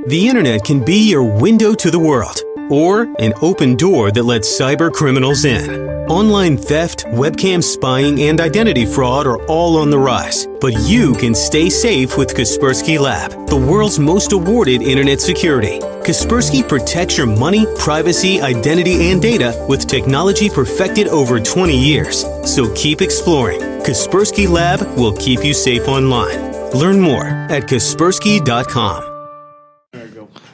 The internet can be your window to the world, or an open door that lets cyber criminals in. Online theft, webcam spying, and identity fraud are all on the rise. But you can stay safe with Kaspersky Lab, the world's most awarded internet security. Kaspersky protects your money, privacy, identity, and data with technology perfected over 20 years. So keep exploring. Kaspersky Lab will keep you safe online. Learn more at Kaspersky.com.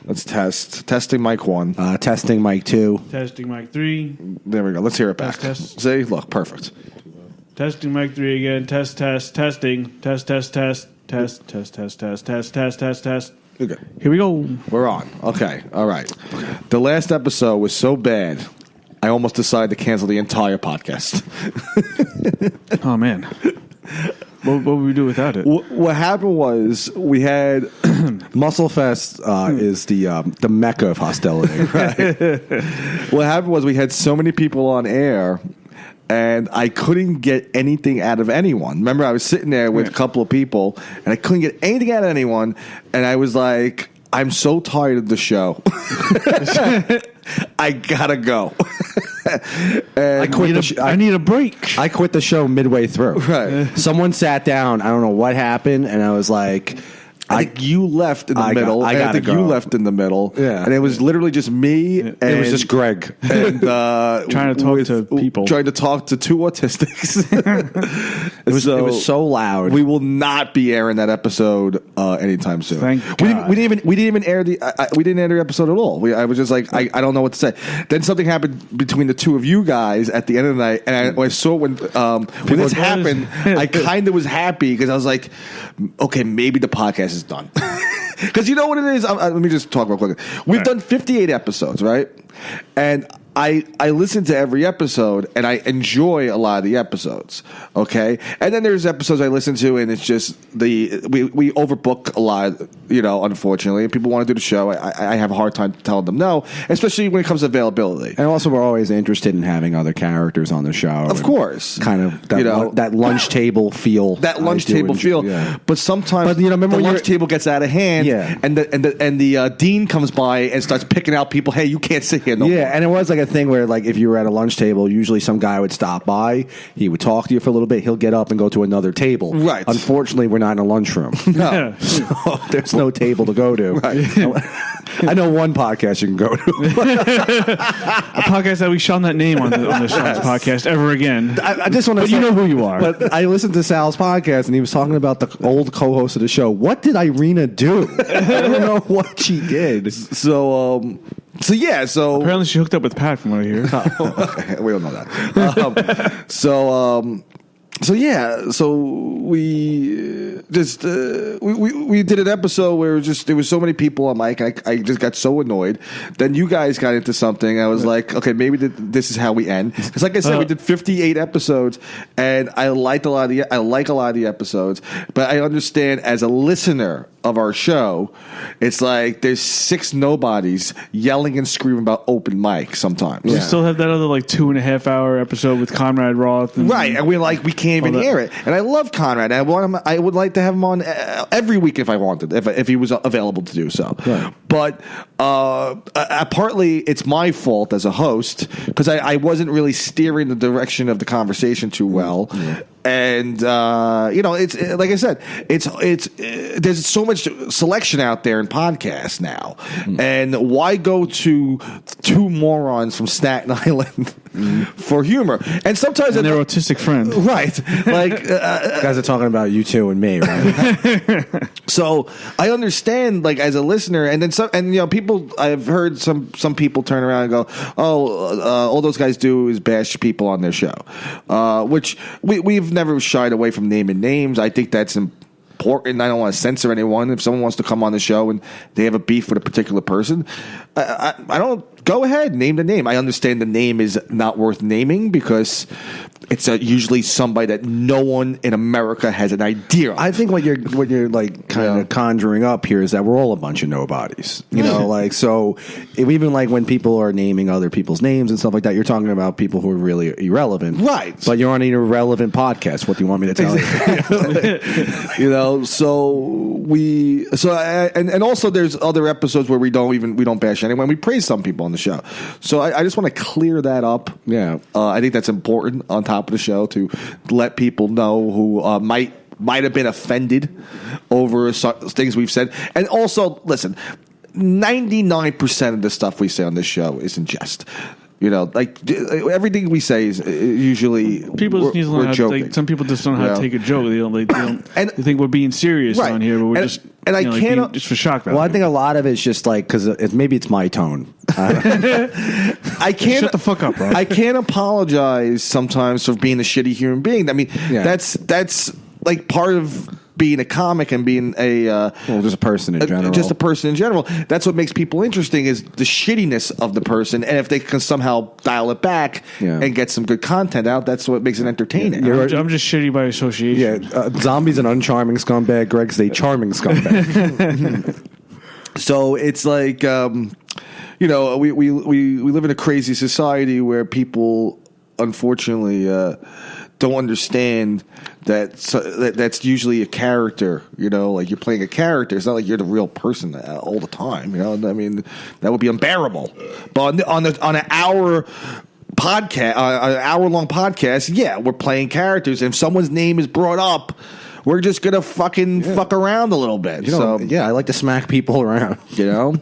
Let's test. Testing mic 1. Testing mic 2. Testing mic 3. There we go. Let's hear it back. Test. See? Look, perfect. Testing mic 3 again. Testing. Test. Okay. Here we go. We're on. Okay. All right. The last episode was so bad, I almost decided to cancel the entire podcast. Oh, man. What would we do without it? What happened was we had MuscleFest is the mecca of hostility. right. What happened was we had so many people on air, and I couldn't get anything out of anyone. Remember, I was sitting there with a couple of people, and I couldn't get anything out of anyone, and I was like, I'm so tired of the show. I gotta go. I need a break. I quit the show midway through. Right. Someone sat down. I don't know what happened, and I was like, I think you left in the middle. I think you left in the middle. Yeah. And it was literally just me. And it was just Greg. And, trying to talk to people. Trying to talk to two autistics. It was so loud. We will not be airing that episode anytime soon. Thank God. We didn't even air we didn't air the episode at all. I was just like, I don't know what to say. Then something happened between the two of you guys at the end of the night, and I saw when this happened, I kind of was happy because I was like, okay, maybe the podcast is done. Because you know what it is? Let me just talk real quick. We've done 58 episodes, right? And I listen to every episode, and I enjoy a lot of the episodes, okay? And then there's episodes I listen to, and it's just we overbook a lot, unfortunately. And people want to do the show. I have a hard time telling them no, especially when it comes to availability. And also, we're always interested in having other characters on the show. Of course. Kind of that lunch table feel. That lunch table feel. Yeah. But sometimes remember the lunch table gets out of hand, and the dean comes by and starts picking out people, hey, you can't sit here no more. And it was like a thing where, like, if you were at a lunch table, usually some guy would stop by, he would talk to you for a little bit, he'll get up and go to another table. Right. Unfortunately, we're not in a lunchroom. No. So there's no table to go to. Right. I know one podcast you can go to. A podcast that we shall not name on the show's podcast ever again. I just want to say, you know who you are. But I listened to Sal's podcast, and he was talking about the old co-host of the show. What did Irina do? I don't know what she did. So apparently she hooked up with Pat, from what I hear. Okay, we don't know that. So we just we did an episode where there was so many people on mic. I just got so annoyed. Then you guys got into something. I was like, okay, maybe this is how we end. Because like I said, we did 58 episodes, and I like a lot of the episodes. But I understand as a listener of our show, it's like there's 6 nobodies yelling and screaming about open mic sometimes. We still have that other 2.5 hour episode with Conrad Roth. Right, and we can't even hear it. And I love Conrad. I would like to have him on every week if I wanted, if he was available to do so. Right. But partly it's my fault as a host because I wasn't really steering the direction of the conversation too well. Yeah. And it's like I said, it's there's so much selection out there in podcasts now, and why go to 2 morons from Staten Island for humor? And sometimes their autistic friend, right? Like guys are talking about you two and me, right? So I understand, like as a listener, and then some, and people. I've heard some people turn around and go, all those guys do is bash people on their show, which we've never shied away from naming names. I think that's important. I don't want to censor anyone. If someone wants to come on the show and they have a beef with a particular person, I don't go ahead, name the name. I understand the name is not worth naming because it's usually somebody that no one in America has an idea of. I think what you're like kind of conjuring up here is that we're all a bunch of nobodies. You know, like so even like when people are naming other people's names and stuff like that, you're talking about people who are really irrelevant. Right. But you're on an irrelevant podcast. What do you want me to tell you? You know, and also there's other episodes where we don't bash anyone. We praise some people on the show. So I just want to clear that up. Yeah. I think that's important on top of the show to let people know who might have been offended over things we've said. And also, listen, 99% of the stuff we say on this show is in jest. You know, like everything we say is usually people just need to learn how joking. Like, some people just don't know how to take a joke. They think we're being serious on here, but we're just I can't just for shock value. Well, I think a lot of it's just like because maybe it's my tone. I can't shut the fuck up, bro. I can't apologize sometimes for being a shitty human being. I mean, that's like part of being a comic and being just a person in general. Just a person in general. That's what makes people interesting is the shittiness of the person. And if they can somehow dial it back and get some good content out, that's what makes it entertaining. I'm just shitty by association. Yeah, Zombie's an uncharming scumbag. Greg's a charming scumbag. So it's like, we live in a crazy society where people, unfortunately, don't understand that's usually a character. You know, like you're playing a character. It's not like you're the real person all the time. You know, I mean, that would be unbearable. But on an hour podcast, an hour-long podcast, we're playing characters. And if someone's name is brought up, we're just gonna fucking fuck around a little bit. I like to smack people around. You know,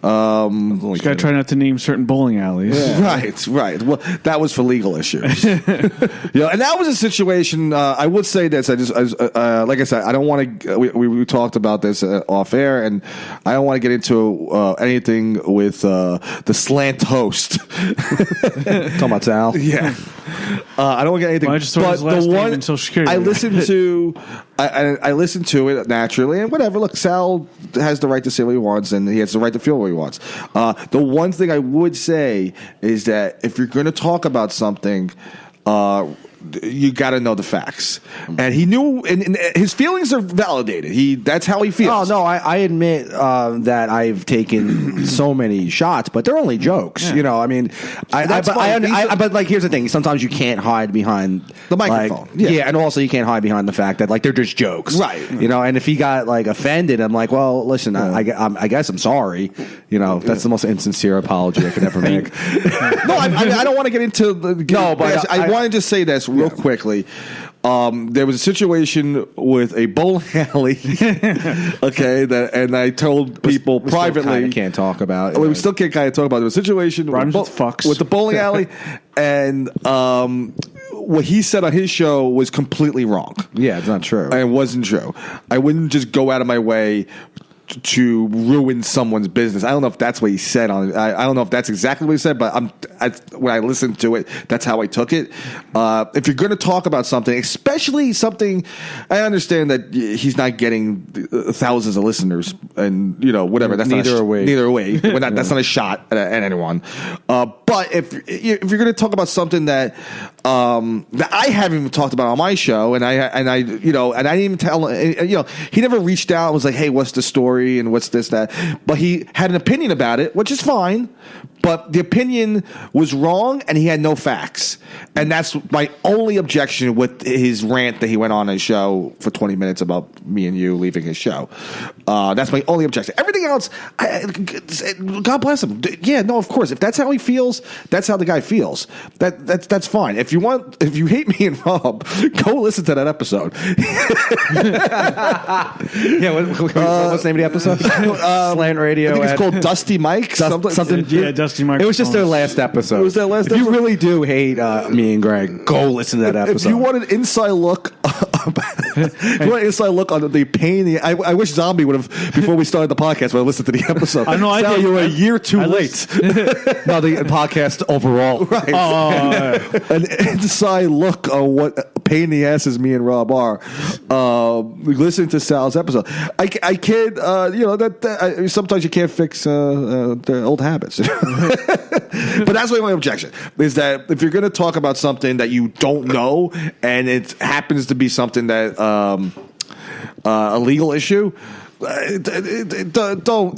just gotta try not to name certain bowling alleys. Yeah. Right. Well, that was for legal issues. And that was a situation. I would say this. Like I said, I don't want to. We talked about this off air, and I don't want to get into anything with the slant host. Talking about Sal. Yeah. I don't want to get anything. Why don't you throw his last name in Social Security? I listened to. I listened to it naturally, and whatever. Look, Sal has the right to say what he wants, and he has the right to feel what he wants. The one thing I would say is that if you're going to talk about something, you got to know the facts. And he knew, and his feelings are validated. That's how he feels. Oh no, I admit that I've taken so many shots, but they're only jokes. Yeah. You know, I mean, but like here's the thing: sometimes you can't hide behind the microphone. Like, and also you can't hide behind the fact that like they're just jokes, right? You know, and if he got like offended, I'm like, well, listen, I guess I'm sorry. You know, that's the most insincere apology I could ever make. No, I don't want to get into but I want to just say this real quickly. There was a situation with a bowling alley, and I told people privately. We can't talk about. We still can't kind of talk about it. There was a situation with the bowling alley, and what he said on his show was completely wrong. Yeah, it's not true. And it wasn't true. I wouldn't just go out of my way to ruin someone's business. I don't know if that's what he said on it. I don't know if that's exactly what he said, but when I listened to it, that's how I took it. If you're going to talk about something, especially something, I understand that he's not getting thousands of listeners and, whatever. That's neither are we. Neither are we. That's not a shot at anyone. But if you're going to talk about something that I haven't even talked about on my show, and I didn't even tell, he never reached out and was like, hey, what's the story and what's this, that, but he had an opinion about it, which is fine, but the opinion was wrong and he had no facts. And that's my only objection with his rant that he went on his show for 20 minutes about me and you leaving his show. That's my only objection. Everything else, God bless him. Yeah, no, of course. If that's how he feels, that's how the guy feels. That's fine. If you hate me and Rob, go listen to that episode. What's the name of the episode? Slant Radio. I think it's called Dusty Mike. Something. Yeah, Dusty Mike. It was just their last episode. It was their last If episode. you really do hate me and Greg, go listen to that episode. If you want an inside look, on the pain. I wish Zombie would have, before we started the podcast, would have listened to the episode. I know. I did. You were a year too late. No, the podcast overall. Right. Oh, An inside look on what pain pain in the ass as me and Rob are, listen to Sal's episode. I can't, sometimes you can't fix the old habits. But that's my only objection, is that if you're going to talk about something that you don't know and it happens to be something that a legal issue, don't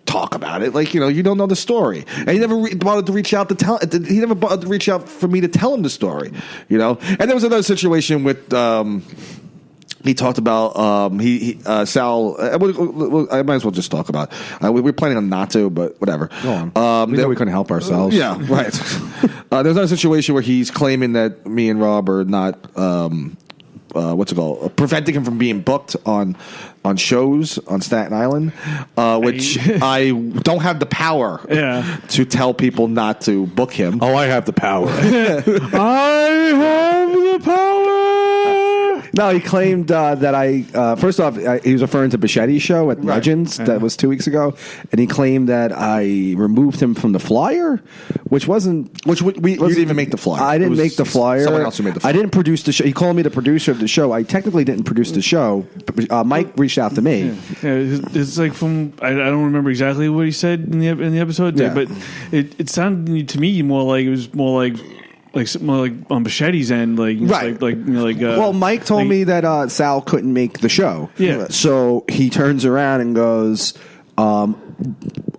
talk about it. Like, you don't know the story, and he never bothered to reach out to tell. He never bothered to reach out for me to tell him the story. And there was another situation with. He talked about Sal. I might as well just talk about. We're planning on not to, but whatever. Go on. We couldn't help ourselves. Yeah, right. There's another situation where he's claiming that me and Rob are not. What's it called? Preventing him from being booked on shows on Staten Island, which I don't have the power to tell people not to book him. Oh, I have the power. I have the power. No, he claimed that first off, he was referring to Bichetti's show at Legends that was 2 weeks ago, and he claimed that I removed him from the flyer, which wasn't. You didn't even make the flyer. I didn't make the flyer. Someone else who made the flyer. I didn't produce the show. He called me the producer of the show. I technically didn't produce the show. Mike reached out to me. Yeah, it's like I don't remember exactly what he said in the episode, but it sounded to me more like it was more like on Bichetti's end, right? Well, Mike told me that Sal couldn't make the show. Yeah. So he turns around and goes,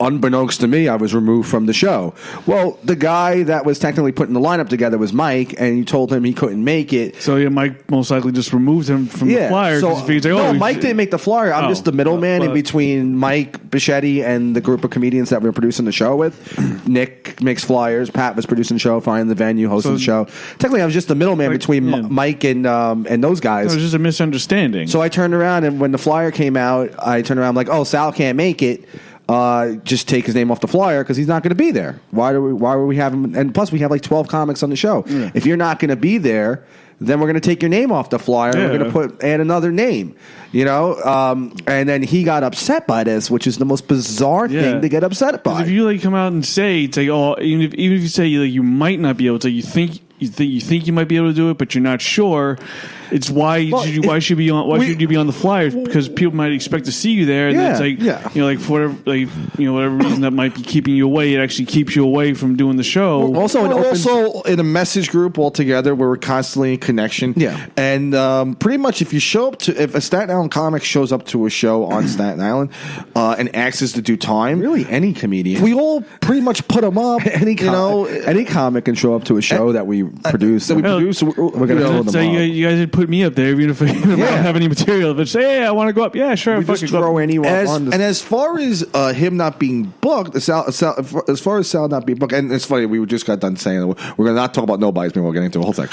unbeknownst to me, I was removed from the show. Well, the guy that was technically putting the lineup together was Mike, and you told him he couldn't make it. So Mike most likely just removed him from the flyer. So, Mike didn't make the flyer. I'm just the middleman in between Mike, Bichetti, and the group of comedians that we were producing the show with. Nick makes flyers. Pat was producing the show, finding the venue, hosting the show. Technically, I was just the middleman between Mike and those guys. It was just a misunderstanding. So I turned around, and when the flyer came out, I turned around like, oh, Sal can't make it. Just take his name off the flyer because he's not going to be there. Why would we have him? And plus, we have like 12 comics on the show. Yeah. If you're not going to be there, then we're going to take your name off the flyer. Yeah. We're going to add another name. And then he got upset by this, which is the most bizarre thing to get upset by. If you come out and say it's like, oh, even if you say you might not be able to, you think you might be able to do it, but you're not sure. It's why should you be on the flyer? Because people might expect to see you there, and then it's for whatever reason that might be keeping you away, it actually keeps you away from doing the show. Also in a message group altogether where we're constantly in connection. Yeah, and pretty much if a Staten Island comic shows up to a show on Staten Island and asks us to do time, really any comedian, we all pretty much put them up. any comic can show up to a show that we produce. We're going to throw them up. You guys had put me up there, even if I don't have any material. But say, hey, I want to go up. Yeah, sure. We just throw anyone on. And as far as him not being booked, as far as Sal not being booked, and it's funny, we just got done saying we're going to not talk about nobodies, but we're getting into a whole thing.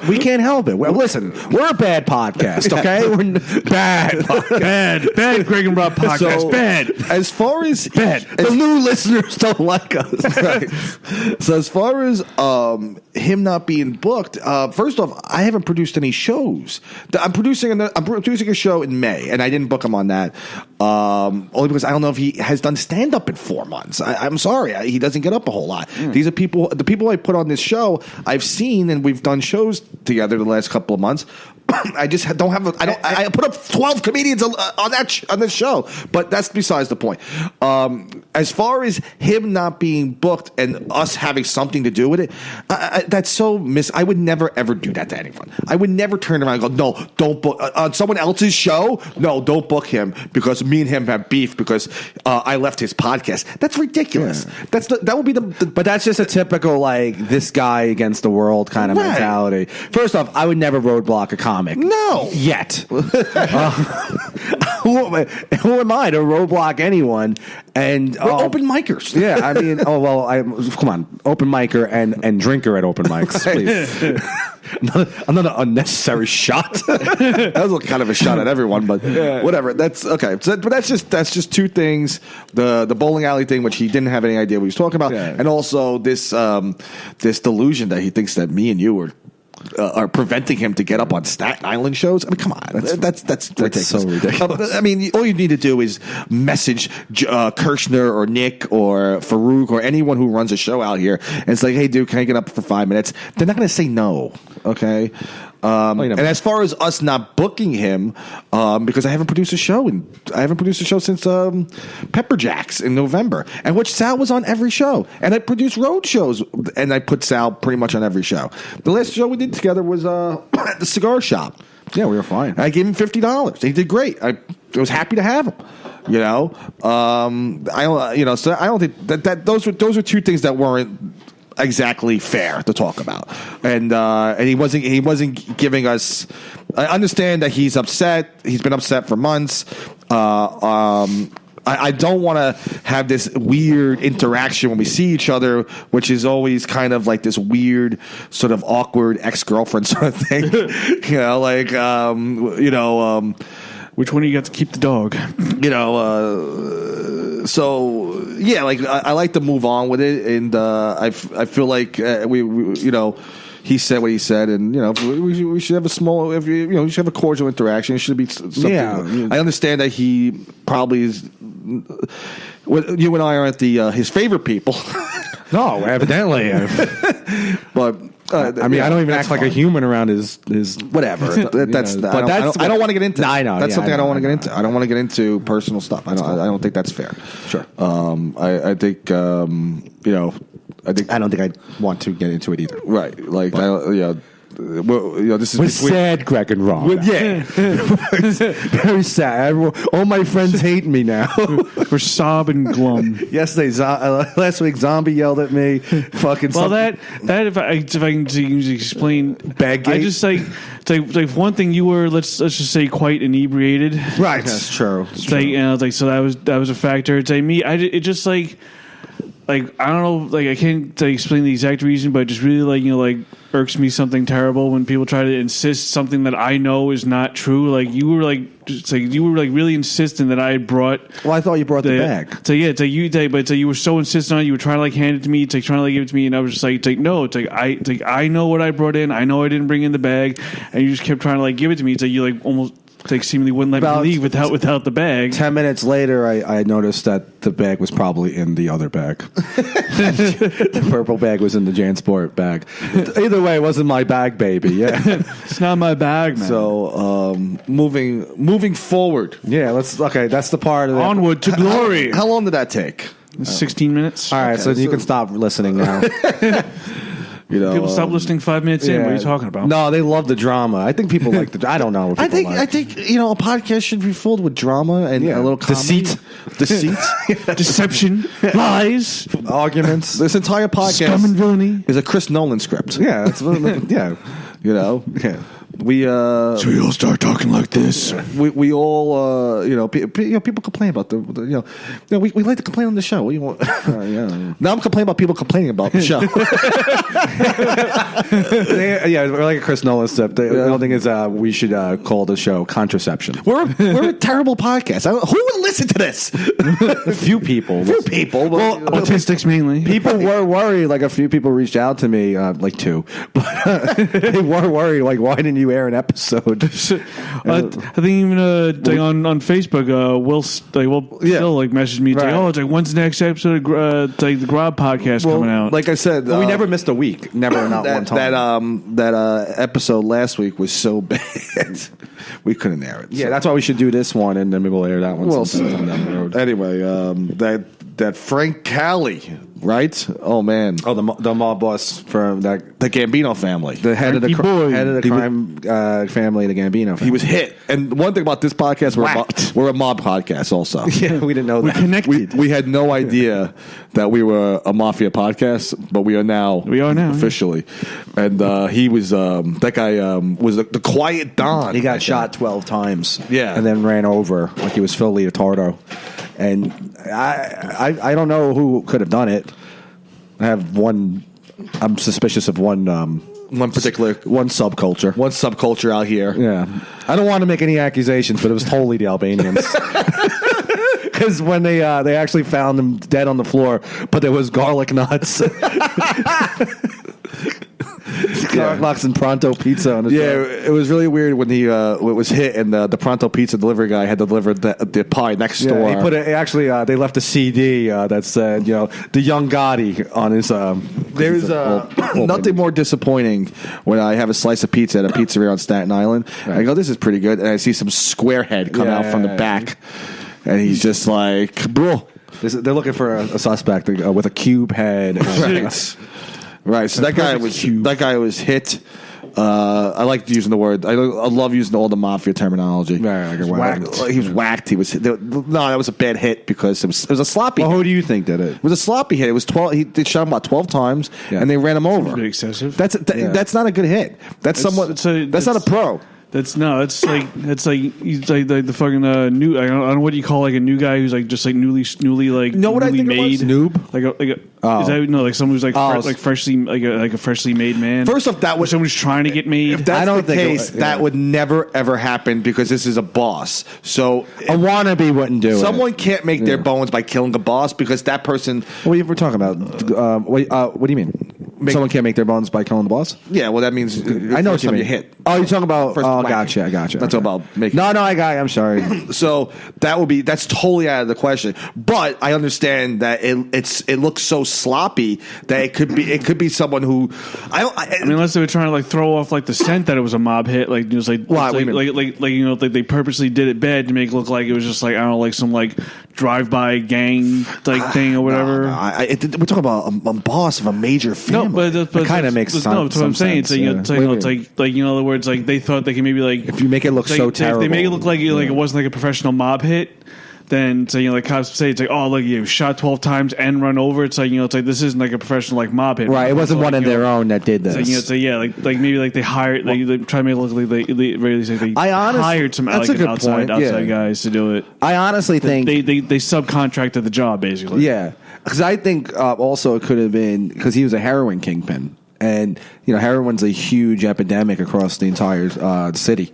We can't help it. Listen, we're a bad podcast, okay? We're bad Greg and Rob podcast. So, bad. As far as the new listeners don't like us. Right. So as far as him not being booked, first off, I haven't produced any shows. I'm producing a show in May, and I didn't book him on that only because I don't know if he has done stand up in 4 months. I'm sorry, he doesn't get up a whole lot. These are the people I put on this show I've seen, and we've done shows together the last couple of months. I just don't have. I put up 12 comedians on this show, but that's besides the point. As far as him not being booked and us having something to do with it, that's so I would never ever do that to anyone. I would never turn around and go, no, don't book on someone else's show. No, don't book him because me and him have beef because I left his podcast. That's ridiculous. Yeah. That would be but that's just a typical this guy against the world kind of mentality. First off, I would never roadblock a comic. No. Yet. Who am I to roadblock anyone? And we're open micers. Yeah, I mean, come on, open micer and drinker at open mics, please. Another unnecessary shot. That was kind of a shot at everyone, but whatever. That's okay. So, but that's just two things: the bowling alley thing, which he didn't have any idea what he was talking about, and also this delusion that he thinks that me and you are preventing him to get up on Staten Island shows. I mean, come on, that's ridiculous. So ridiculous. I mean, all you need to do is message Kirshner or Nick or Farouk or anyone who runs a show out here, and it's like, hey, dude, can I get up for 5 minutes? They're not going to say no. Okay. And as far as us not booking him, because I haven't produced a show since Pepper Jacks in November, and which Sal was on every show, and I produced road shows, and I put Sal pretty much on every show. The last show we did together was at the cigar shop. Yeah, we were fine. I gave him $50. He did great. I was happy to have him. You know, so I don't think that those were two things that weren't exactly fair to talk about, and he wasn't giving us. I understand that he's upset. He's been upset for months. I don't want to have this weird interaction when we see each other, which is always kind of like this weird, sort of awkward ex-girlfriend sort of thing. Which one of you got to keep the dog? So yeah, like I like to move on with it, and I feel like we he said what he said, and we should have a small, we should have a cordial interaction. It should be something. Yeah. I understand that he probably is. You and I aren't his favorite people. No, evidently. But I don't even act like a human around his whatever. I don't want to get into. No, I know. That's something I don't want to get into. I don't want to get into personal stuff. I don't think that's fair. Sure. I think I don't think I'd want to get into it either. Right. Like this is We're sad, Greg and Ron. Yeah. Very sad. All my friends hate me now. We're sobbing glum. Yesterday, last week, Zombie yelled at me. Fucking. Well, that if I can explain, Baggate? I just like one thing you were let's just say quite inebriated. Right. That's true. So that was a factor. It's like me. It just like I don't know, like I can't explain the exact reason, but it just really irks me something terrible when people try to insist something that I know is not true. Like you were really insistent that I had brought. Well, I thought you brought the bag. But you were so insistent on it. You were trying to hand it to me, trying to give it to me, and I was just no. I know what I brought in. I know I didn't bring in the bag, and you just kept trying to give it to me. You almost. Seemingly wouldn't let me leave without the bag. 10 minutes later, I noticed that the bag was probably in the other bag. The purple bag was in the JanSport bag. Either way, it wasn't my bag, baby. Yeah, it's not my bag, man. So moving forward. Yeah, that's the part of onward to glory. How long did that take? 16 minutes. All right, so you can stop listening now. People stop listening 5 minutes in. What are you talking about? No, they love the drama. I think people like the. I don't know. I think a podcast should be filled with drama and a little comedy. Deceit, deception, lies, arguments. This entire podcast, scum and villainy, is a Chris Nolan script. Yeah, yeah. Yeah. We so we all start talking like this. We all people complain about the we like to complain on the show. What do you want? Now I'm complaining about people complaining about the show. Yeah, we're like a Chris Nolan step. The only thing is we should call the show Contraception. We're a terrible podcast. Who would listen to this? Few people. Well, autistics mainly. People were worried. Like a few people reached out to me, like two, but they were worried. Like, why didn't you air an episode? I think even on Facebook, Will still messaged me. It's like when's the next episode of the Grob podcast coming out? Like I said, we never missed a week. Never, not one time. That episode last week was so bad we couldn't air it. Yeah, that's why we should do this one, and then maybe we'll air that one sometime down the road. Anyway, that Frank Cali, right? Oh man, the mob boss from the Gambino family, the head of the crime family, the Gambino family. He was hit. And one thing about this podcast, we're a mob podcast also. Yeah, we didn't know that. We're connected. We had no idea that we were a mafia podcast, but we are now. Officially. And he was that guy was the quiet Don. He got shot 12 times. Yeah, and then ran over like he was Phil Leotardo. And I don't know who could have done it. I'm suspicious of one subculture out here. Yeah, I don't want to make any accusations, but it was totally the Albanians. Because when they actually found him dead on the floor, but there was garlic nuts. Carlocks and Pronto Pizza on his door. It was really weird when he it was hit and the Pronto Pizza delivery guy had delivered the pie next door. He put it. Actually, they left a CD that said, the Young Gotti on his. There's nothing more disappointing when I have a slice of pizza at a pizzeria on Staten Island. Right. I go, this is pretty good, and I see some squarehead come out from the back, and he's just like, bro. They're looking for a suspect with a cube head. Right. So that guy was hit. I like using the word. I love using all the mafia terminology. Right, like he was whacked. He was hit. No, that was a bad hit because it was a sloppy. Well, hit. Who do you think did it? It was a sloppy hit. It was 12. They shot him about 12 times, and they ran him over. That's a bit excessive. That's not a good hit. That's not a pro. It's like he's like the fucking new. I don't know what you call like a new guy who's like just like newly like know what newly I think made noob. Is that like someone who's like freshly like a freshly made man? First off, that was someone who's trying to get made. If that's the case, that would never ever happen because this is a boss. So a wannabe wouldn't do it. Someone can't make their bones by killing a boss because that person. What are we talking about? What do you mean? Someone can't make their bones by killing the boss? Yeah, well, that means I know what you mean. You hit. Oh, you're talking about. First I gotcha. That's all about making. No, I got you. I'm sorry. So that's totally out of the question. But I understand that it looks so sloppy that it could be someone who I mean, unless they were trying to like throw off like the scent that it was a mob hit, like just like they purposely did it bad to make it look like it was just like I don't know, like some like drive-by gang like thing or whatever. We're talking about a boss of a major family. No, but it kind of makes sense. No, that's what I'm saying. It's like in other words, like they thought they could maybe like if you make it look so terrible, if they make it look like it wasn't like a professional mob hit. Then like cops say it's like, oh look, you shot 12 times and run over. It's like it's like this isn't like a professional like mob hit. Right, it wasn't one of their own that did this. It's like like maybe like they hired they try to make it look like they hired some outside guys to do it. I honestly think they subcontracted the job basically. Yeah, because I think also it could have been because he was a heroin kingpin. And heroin's a huge epidemic across the entire city.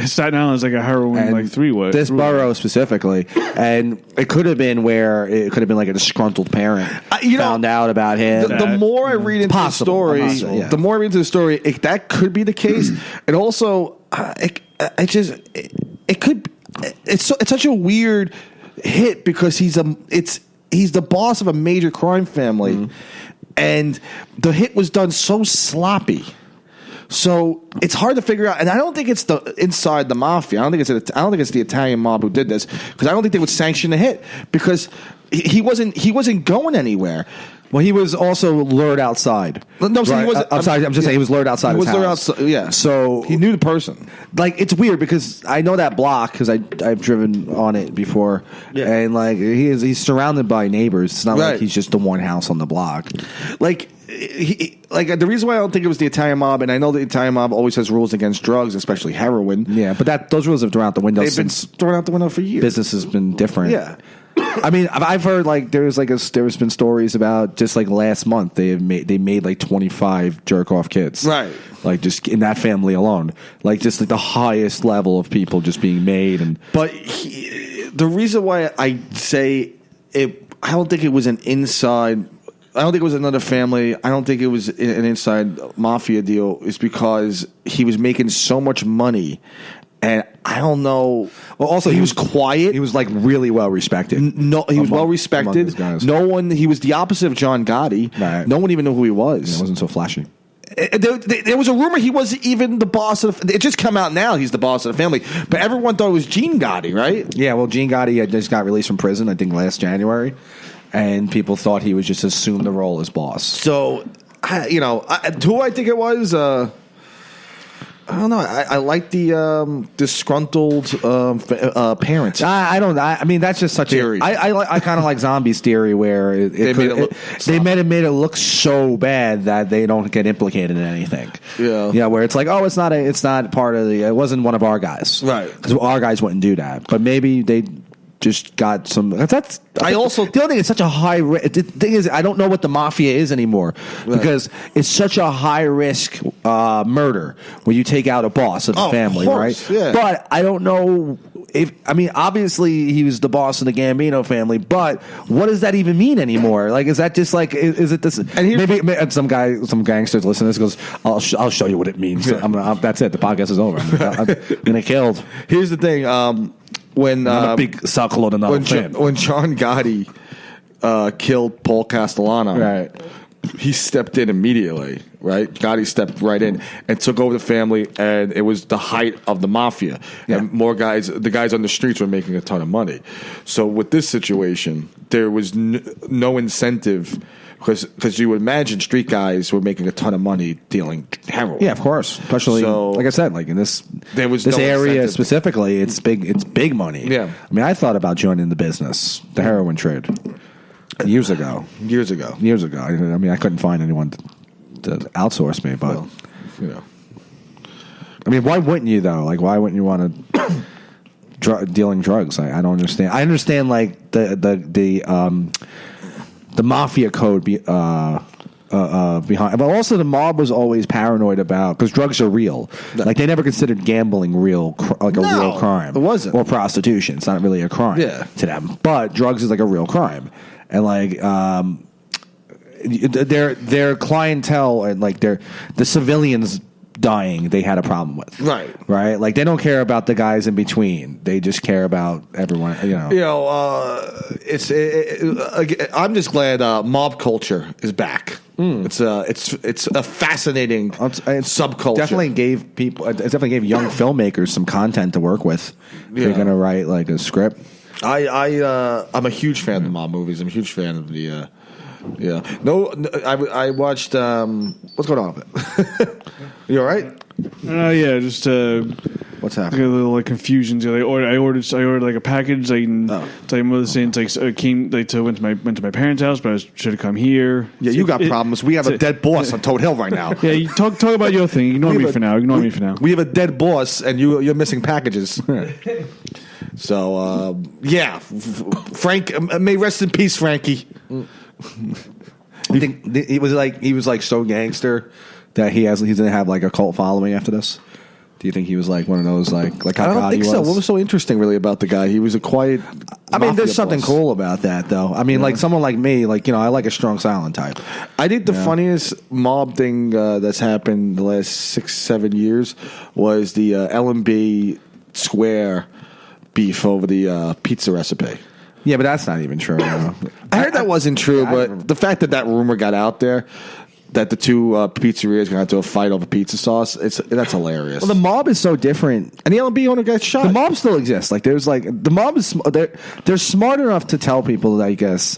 Staten Island is like a heroin like three-way. This borough specifically, and it could have been where it could have been like a disgruntled parent found out about him. The more I read into the story, that could be the case. And also, it's such a weird hit because he's the boss of a major crime family. Mm-hmm. And the hit was done so sloppy, so it's hard to figure out. And I don't think it's inside the mafia. I don't think it's the Italian mob who did this because I don't think they would sanction the hit because he wasn't going anywhere. Well, he was also lured outside. No, so he wasn't. I'm sorry. I'm just saying he was lured outside. He was lured outside. Yeah. So he knew the person. Like it's weird because I know that block because I've driven on it before, and like he's surrounded by neighbors. It's not like he's just the one house on the block. Like the reason why I don't think it was the Italian mob, and I know the Italian mob always has rules against drugs, especially heroin. Yeah, but those rules have thrown out the window. They've been thrown out the window for years. Business has been different. Yeah. I mean, I've heard like there's been stories about just like last month they made like 25 jerk off kids, right? Like just in that family alone, like just like the highest level of people just being made. But the reason why I say it, I don't think it was an inside. I don't think it was another family. I don't think it was an inside mafia deal. Is because he was making so much money. And I don't know. Well, also he was quiet. He was like really well respected. No, he was well respected. No one. He was the opposite of John Gotti. Right. No one even knew who he was. He wasn't so flashy. There was a rumor he wasn't even the boss of. It just come out now. He's the boss of the family, but everyone thought it was Gene Gotti, right? Yeah. Well, Gene Gotti had just got released from prison, I think, last January, and people thought he would just assume the role as boss. So, who I think it was. I don't know. I like the disgruntled parents. I mean, that's just such theory. I kind of like Zombie's theory where they made it look so bad that they don't get implicated in anything. Yeah. Yeah. Where it's like, oh, it's not part of it wasn't one of our guys, right? Because our guys wouldn't do that. But maybe they just got some. That's I also the other thing. It's such a high. The thing is, I don't know what the mafia is anymore because it's such a high risk murder when you take out a boss of the family, of course, right? yeah. But I don't know. Obviously he was the boss of the Gambino family, but what does that even mean anymore? Like, is that just like, is it this? And maybe some gangsters listen to this goes, I'll show you what it means. Yeah. That's it. The podcast is over. I'm gonna killed. Here's the thing. When I'm a big Sal Colorado fan. When John Gotti killed Paul Castellano, right? He stepped in immediately, right? Gotti stepped right in and took over the family, and it was the height of the mafia. Yeah. And the guys on the streets were making a ton of money. So with this situation, there was no incentive because you would imagine street guys were making a ton of money dealing heroin. Yeah, of course. Especially, like I said, like in this there was this no area incentive. specifically, it's big money. Yeah. I mean, I thought about joining the business, the heroin trade, years ago. I mean, I couldn't find anyone to outsource me, but I mean, why wouldn't you though? Like, why wouldn't you want to dealing drugs? I don't understand. I understand like the mafia code behind, but also the mob was always paranoid about because drugs are real. Like they never considered gambling real crime. It wasn't, or prostitution. It's not really a crime to them, but drugs is like a real crime, and like their clientele and like the civilians dying they had a problem with, right, like they don't care about the guys in between, they just care about everyone, I'm just glad mob culture is back. It's a fascinating subculture. Definitely gave young filmmakers some content to work with. They're gonna write like a script. I'm a huge fan of the mob movies. I'm a huge fan of the I watched what's going on with it? You all right? Yeah, just what's a happening? little like confusion. I ordered like a package. My mother saying went to my parents' house, but I should have come here. Yeah, you got problems. We have a dead boss on Toad Hill right now. Yeah, you talk about your thing. Ignore me for now. We have a dead boss, and you're missing packages. So Frank, may rest in peace, Frankie. I think he was like so gangster that he's gonna have like a cult following after this. Do you think he was like one of those like how I don't think Gotti so. was? What was so interesting really about the guy? He was a quiet. I mean, there's something boss. cool about that though. I mean, like someone like me, like I like a strong silent type. I think the funniest mob thing that's happened the last 6-7 years was the LMB Square beef over the pizza recipe. Yeah, but that's not even true. I heard that wasn't true, but the fact that rumor got out there that the two pizzerias got into a fight over pizza sauce, that's hilarious. Well, the mob is so different, and the LMB owner got shot. The mob still exists. Like the mob is they're smart enough to tell people, I guess,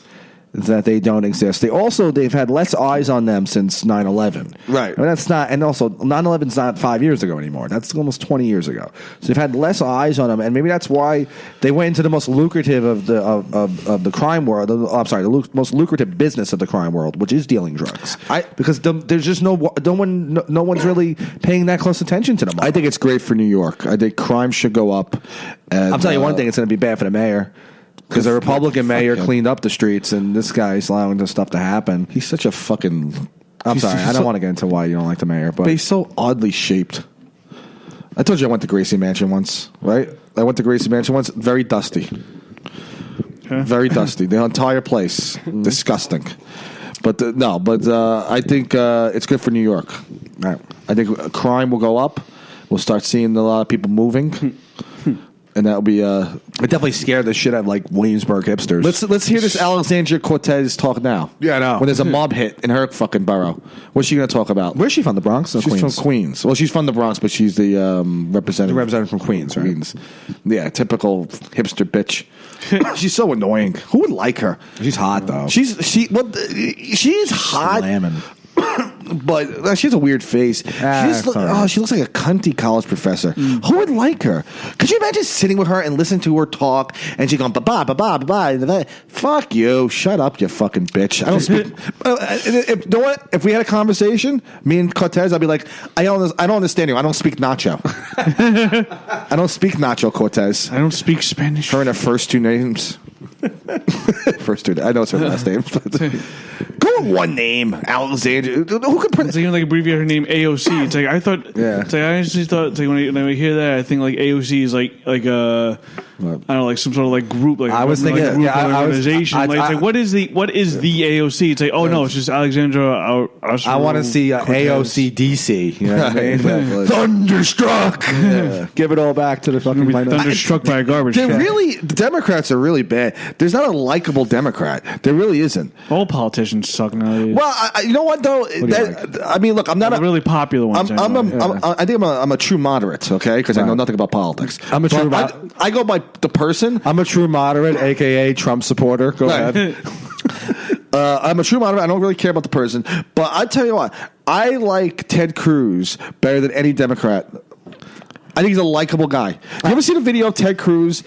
that they don't exist. They've had less eyes on them since 9/11. Right. And that's not, and also 9/11's not 5 years ago anymore. That's almost 20 years ago. So they've had less eyes on them, and maybe that's why they went into the most lucrative of the crime world. The most lucrative business of the crime world, which is dealing drugs. Because there's just no one's really paying that close attention to them. I think it's great for New York. I think crime should go up. And, I'll tell you one thing: it's going to be bad for the mayor. Because the Republican mayor cleaned up the streets, and this guy's allowing this stuff to happen. He's such a fucking... I'm sorry, I don't want to get into why you don't like the mayor, but he's so oddly shaped. I told you I went to Gracie Mansion once, right? I went to Gracie Mansion once. Very dusty. Okay. Very dusty. The entire place. Disgusting. But I think it's good for New York. Right. I think crime will go up. We'll start seeing a lot of people moving. And that'll be it definitely scared the shit out of like Williamsburg hipsters. Let's hear this Alexandria Cortez talk now. Yeah, I know. When there's a mob hit in her fucking borough, what's she going to talk about? Where's she from? The Bronx? Or She's Queens? from Queens. Well, she's from the Bronx, but she's the representative from Queens, right? Queens. Yeah, typical hipster bitch. She's so annoying. Who would like her? She's hot though. She's hot. Slamming. but she has a weird face. She looks like a cunty college professor. Who would like her? Could you imagine sitting with her and listening to her talk and she going ba ba ba ba ba? Fuck you! Shut up, you fucking bitch! I don't speak. You know what? If we had a conversation, me and Cortez, I'd be like, I don't understand you. I don't speak Nacho. I don't speak Nacho, Cortez. I don't speak Spanish. Her and her first two names. First two. I know it's her last name. Go with one name, Alexandria. Who could It's even like abbreviate her name AOC. It's like I thought. Yeah. It's like I honestly thought. It's like when I hear that, I think like AOC is like I don't know, like some sort of like group. Like I was thinking, like, group, yeah, like, I was- organization. I- like, it's like what is the AOC? It's like no, it's just Alexandra. I want to see AOC DC. You know what I mean? Exactly. Thunderstruck. Yeah. Give it all back to the fucking minority. Thunderstruck by a garbage They're can. really, the Democrats are really bad. There's not a likable Democrat. There really isn't. All politicians suck nowadays. Well, you know what though? I mean, look, I'm not The really popular ones. I think I'm a true moderate, okay? Because I know nothing about politics. I'm a true I go by the person. I'm a true moderate, a.k.a. Trump supporter. Go ahead. I'm a true moderate. I don't really care about the person. But I tell you what, I like Ted Cruz better than any Democrat. I think he's a likable guy. You ever seen a video of Ted Cruz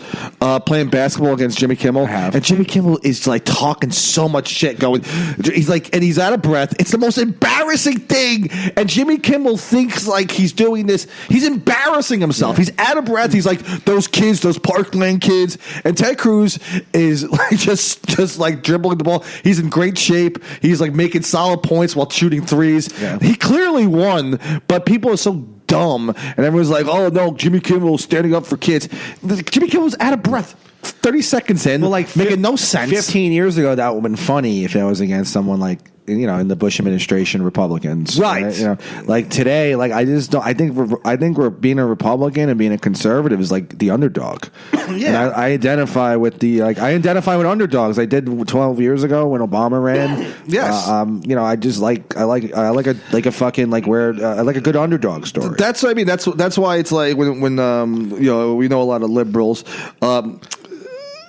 playing basketball against Jimmy Kimmel? I have. And Jimmy Kimmel is like talking so much shit going. He's like, and he's out of breath. It's the most embarrassing thing. And Jimmy Kimmel thinks like he's doing this. He's embarrassing himself. Yeah. He's out of breath. He's like, those kids, those Parkland kids. And Ted Cruz is like just like dribbling the ball. He's in great shape. He's like making solid points while shooting threes. Yeah. He clearly won, but people are so dumb, and everyone's like, "Oh no, Jimmy Kimmel standing up for kids." Jimmy Kimmel's out of breath. 30 seconds in, making no sense. 15 years ago, that would have been funny if it was against someone like, you know, in the Bush administration, Republicans, right? You know, like today, like I just don't. I think we're being a Republican and being a conservative is like the underdog. Yeah, and I identify with underdogs. I did 12 years ago when Obama ran. Yes, you know, I like a fucking like where I like a good underdog story. That's what I mean. That's why it's like when you know, we know a lot of liberals.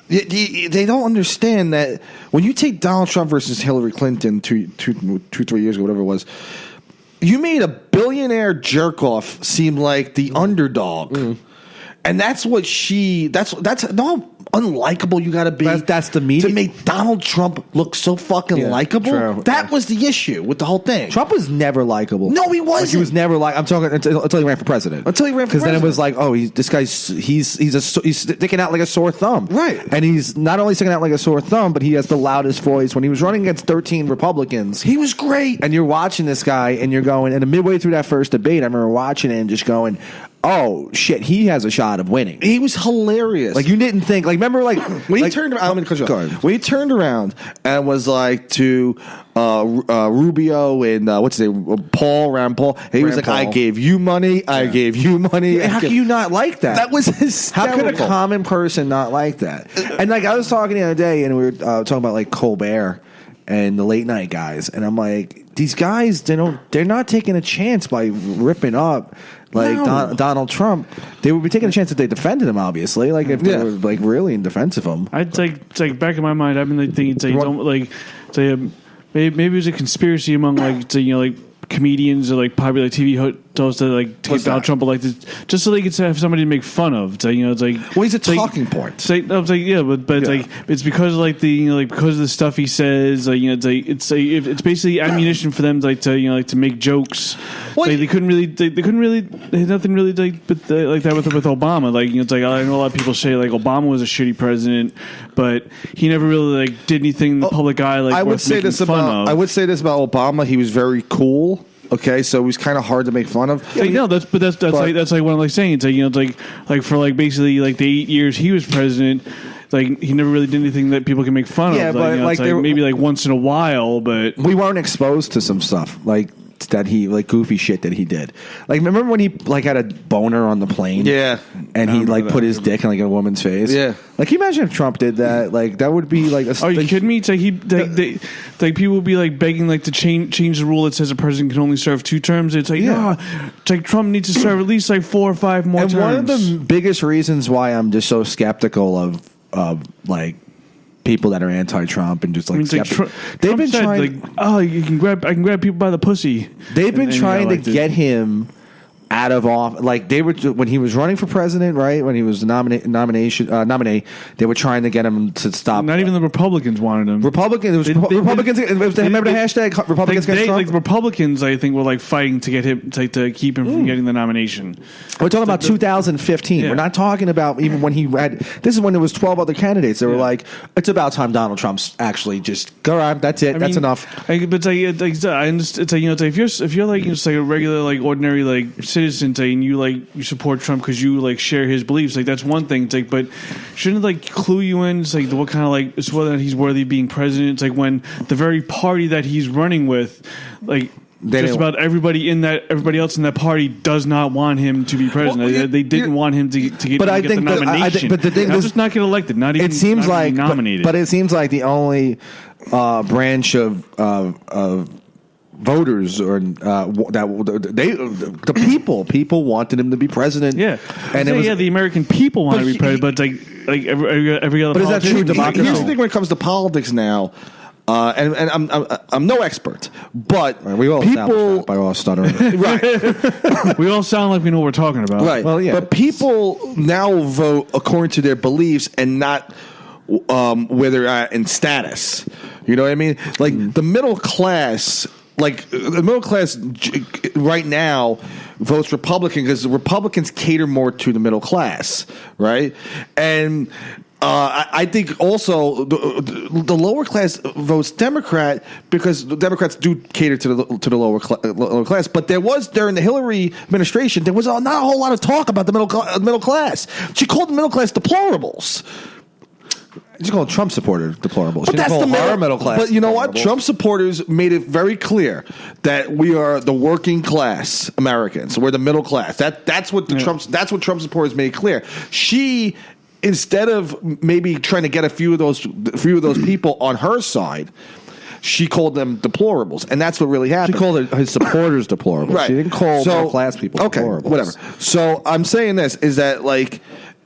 They don't understand that when you take Donald Trump versus Hillary Clinton 3 years ago, whatever it was, you made a billionaire jerk off seem like the underdog, and that's what that's no. Unlikable you got to be. That's the media to make Donald Trump look so fucking likable. True. That was the issue with the whole thing. Trump was never likable. No, he wasn't. Like, he was never like. I'm talking until he ran for president. Because then it was like, oh, this guy's he's sticking out like a sore thumb, right? And he's not only sticking out like a sore thumb, but he has the loudest voice. When he was running against 13 Republicans, he was great. And you're watching this guy, and you're going, and midway through that first debate, I remember watching it and just going, oh shit, he has a shot of winning. He was hilarious. Like you didn't think, like remember, like when he turned around. When he turned around and was like to Rubio and what's his name, Rand Paul. He was like, "I gave you money. I gave you money." How can you not like that? That was hysterical. How could a common person not like that? And like I was talking the other day, and we were talking about like Colbert and the late night guys, and I'm like, these guys, they're not taking a chance by ripping up. Like Donald Trump, they would be taking a chance if they defended him. Obviously, like if they were like really in defense of him. I'd like back in my mind, I've been like thinking, maybe it was a conspiracy among like comedians or like popular TV hosts to like to get Donald Trump elected just so they could have somebody to make fun of. It's like, it's like, well, he's a talking point. It's like, I was like, yeah, but it's like it's because like because of the stuff he says. Like, it's basically ammunition for them to make jokes. Like, they couldn't really they had nothing really like that with Obama. Like, it's like I know a lot of people say like Obama was a shitty president, but he never really like did anything in the public eye. Like, I would say this about Obama. He was very cool. Okay, so it was kind of hard to make fun of. Yeah, no, that's like what I'm like saying. It's like, it's like for like basically like the 8 years he was president, like he never really did anything that people can make fun of. Yeah, but like maybe like once in a while, but we weren't exposed to some stuff like that he like goofy shit that he did. Like remember when he like had a boner on the plane? Yeah, and he like put his dick in like a woman's face. Yeah, like can you imagine if Trump did that? Like that would be like. Are you kidding me? It's like people would be like begging like to change the rule that says a president can only serve 2 terms. It's like it's like Trump needs to serve at least like 4 or 5 more terms. One of the biggest reasons why I'm just so skeptical of like people that are anti-Trump and just like, they've been trying. I can grab people by the pussy. They've been trying to get him out of off, like they were when he was running for president, right? When he was the nominee, they were trying to get him to stop. Not even the Republicans wanted him. Republicans. Republicans. Remember the hashtag Republicans against Trump? Like Republicans, I think, were like fighting to get him to keep him from getting the nomination. We're talking about 2015. Yeah. We're not talking about even when he had. This is when there was 12 other candidates. They were like, it's about time Donald Trump's actually just go on. That's it. That's enough. But I understand. It's like, if you're like just like a regular like ordinary like citizen, and you support Trump because you like share his beliefs, like that's one thing. It's like, but shouldn't it like clue you in? It's like what kind of like it's whether or not he's worthy of being president. It's like when the very party that he's running with, like. Just about everybody else in that party does not want him to be president. Well, they didn't want him to get the nomination. But the thing is, just not get elected. Not even. It seems like nominated. But it seems like the only branch of voters or the people wanted him to be president. Yeah, and the American people want to be president, but like every other. But is that true democracy? Here's the thing when it comes to politics now. And I'm no expert, but we all people by all stuttering. Right. We all sound like we know what we're talking about. Right. Well, yeah. But people now vote according to their beliefs and not where they're at in status. You know what I mean? Like the middle class. Like the middle class right now votes Republican because Republicans cater more to the middle class, right? And I think also the lower class votes Democrat because the Democrats do cater to the lower class. But there was during the Hillary administration there was not a whole lot of talk about the middle class. She called the middle class deplorables. She called Trump supporters deplorables. But that's the middle class. But you know what? Trump supporters made it very clear that we are the working class Americans. We're the middle class. That's what Trump supporters made clear. She, instead of maybe trying to get a few of those people on her side, she called them deplorables, and that's what really happened. She called his supporters deplorables. Right. She didn't call middle class people deplorables. Whatever. So I'm saying this is that like.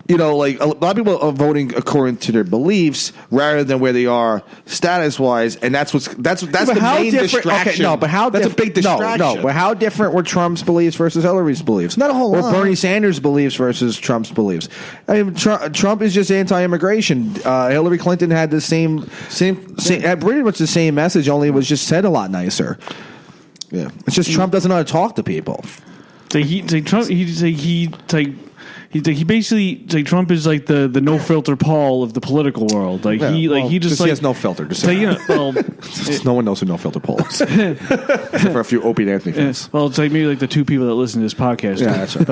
You know, like a lot of people are voting according to their beliefs rather than where they are status-wise, and that's the main distraction. Okay, but that's a big distraction. No, but how different were Trump's beliefs versus Hillary's beliefs? Not a whole lot. Or Bernie Sanders' beliefs versus Trump's beliefs. I mean, Trump is just anti-immigration. Hillary Clinton had the same pretty much the same message, only it was just said a lot nicer. Yeah, it's just Trump doesn't know how to talk to people. He basically like Trump is like the no filter Paul of the political world. Like he has no filter. Just no one knows who no filter Paul is, except for a few Opie and Anthony fans. Well, it's like maybe like the two people that listen to this podcast. Yeah, that's right.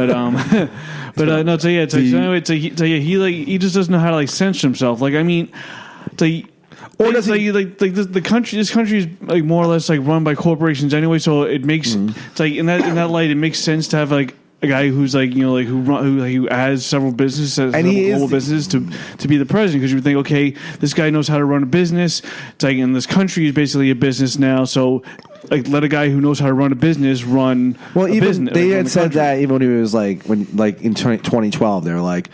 He just doesn't know how to like censor himself. Like I mean, or does he like the country? This country is like more or less like run by corporations anyway. So it makes it's like in that light, it makes sense to have like a guy who's like who has several businesses and global business to be the president because you would think okay this guy knows how to run a business. It's like in this country is basically a business now, so like let a guy who knows how to run a business run. Well, even business, they had said that even when he was like in 2012 they were like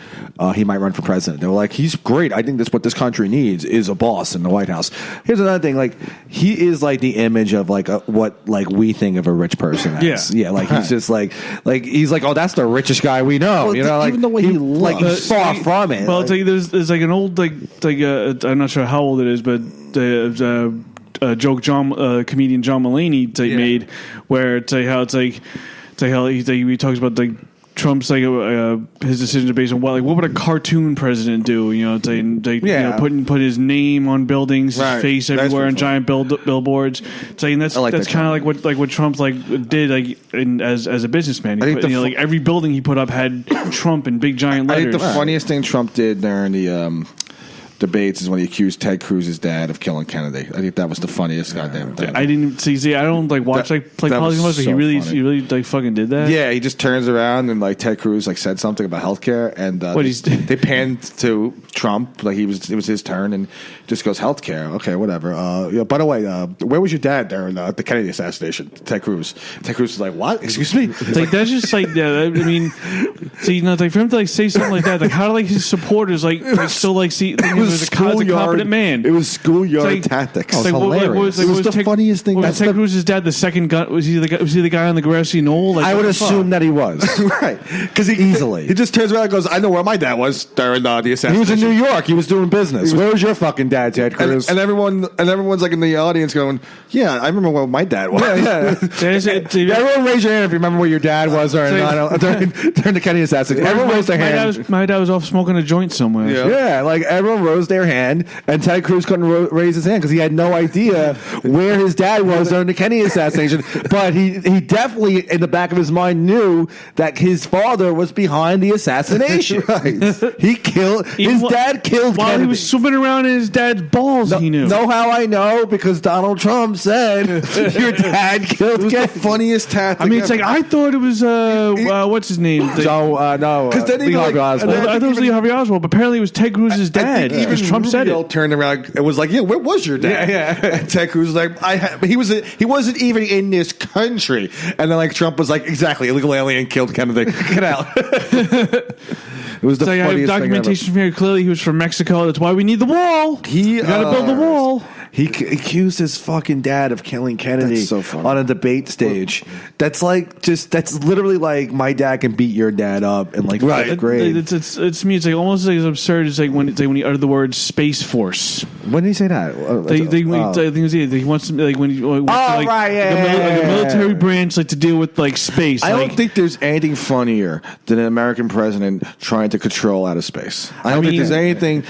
he might run for president. They were like he's great. I think that's what this country needs is a boss in the White House. Here's another thing, like he is like the image of like what like we think of a rich person as. Yeah, like he's just like he's like oh that's the richest guy we know. Well, you know, like even the way he looks. like he's far from it. Well, it's like there's like an old I'm not sure how old it is, but joke comedian John Mulaney made where it's like how he talks about like Trump's like his decisions are based on what would a cartoon president do? You know, put his name on buildings, his face everywhere on giant billboards. Saying that's kind of like what Trump did as a businessman. He put, like every building he put up had Trump in big giant letters. I think the funniest thing Trump did during the debates is when he accused Ted Cruz's dad of killing Kennedy. I think that was the funniest goddamn thing. I didn't see. I don't watch politics much, but he really fucking did that. Yeah, he just turns around and Ted Cruz said something about healthcare, and they panned to Trump it was his turn, and just goes healthcare. Okay, whatever. By the way, where was your dad during the Kennedy assassination? Ted Cruz. Ted Cruz was like, what? Excuse me? That's just I mean, see, for him to say something like that, how do his supporters still see? It was was a competent man. It was schoolyard It's like- tactics. It's like, hilarious. It was the funniest thing. Was That's Ted the- Cruz's dad the second gun? Was he the guy on the grassy knoll? Like, I would what the fuck? assume that he was. Right, because Easily. he just turns around and goes, "I know where my dad was during the He assassination." was in New York. He was doing business. Where was your fucking dad, Ted Cruz? and everyone's like in the audience going, "Yeah, I remember where my dad was." Everyone raise your hand if you remember where your dad was during the Kennedy assassination. Everyone raised their hand. My dad was off smoking a joint somewhere. Yeah. Yeah, like everyone rose their hand, and Ted Cruz couldn't raise his hand because he had no idea where his dad was during the Kennedy assassination. But he definitely, in the back of his mind, knew that his father was behind the assassination. Right. He killed his dad. Killed while Kennedy. he was swimming around in his dad's balls. He knew. Know how I know? Because Donald Trump said your dad killed It was the Kennedy. funniest tactic. I mean, it's like ever. I thought it was what's his name? No, Because then he Lee like- Harvey Oswald. and then- I thought it was Lee Harvey Oswald, but apparently it was Ted Cruz's dad. I think Because Trump said Rubio it. turned around and was like, "Yeah, where was your dad?" Yeah. And Ted Cruz was like, but he wasn't even in this country." And then like Trump was like, "Exactly, illegal alien killed Kennedy. Get out." It was the It's like I have funniest documentation very clearly. He was from Mexico. That's why we need the wall. He, We gotta build the wall. He accused his fucking dad of killing Kennedy That's so funny. on a debate stage. That's literally like my dad can beat your dad up in like fifth grade. It's me. It's like almost like it's absurd. It's like when he uttered the word Space Force. When did he say that? I think it was he wants to like when he wants to, like, right, yeah, like yeah, a military yeah. branch like to deal with like space. I like, don't think there's anything funnier than an American president trying to control outer space. I don't think there's anything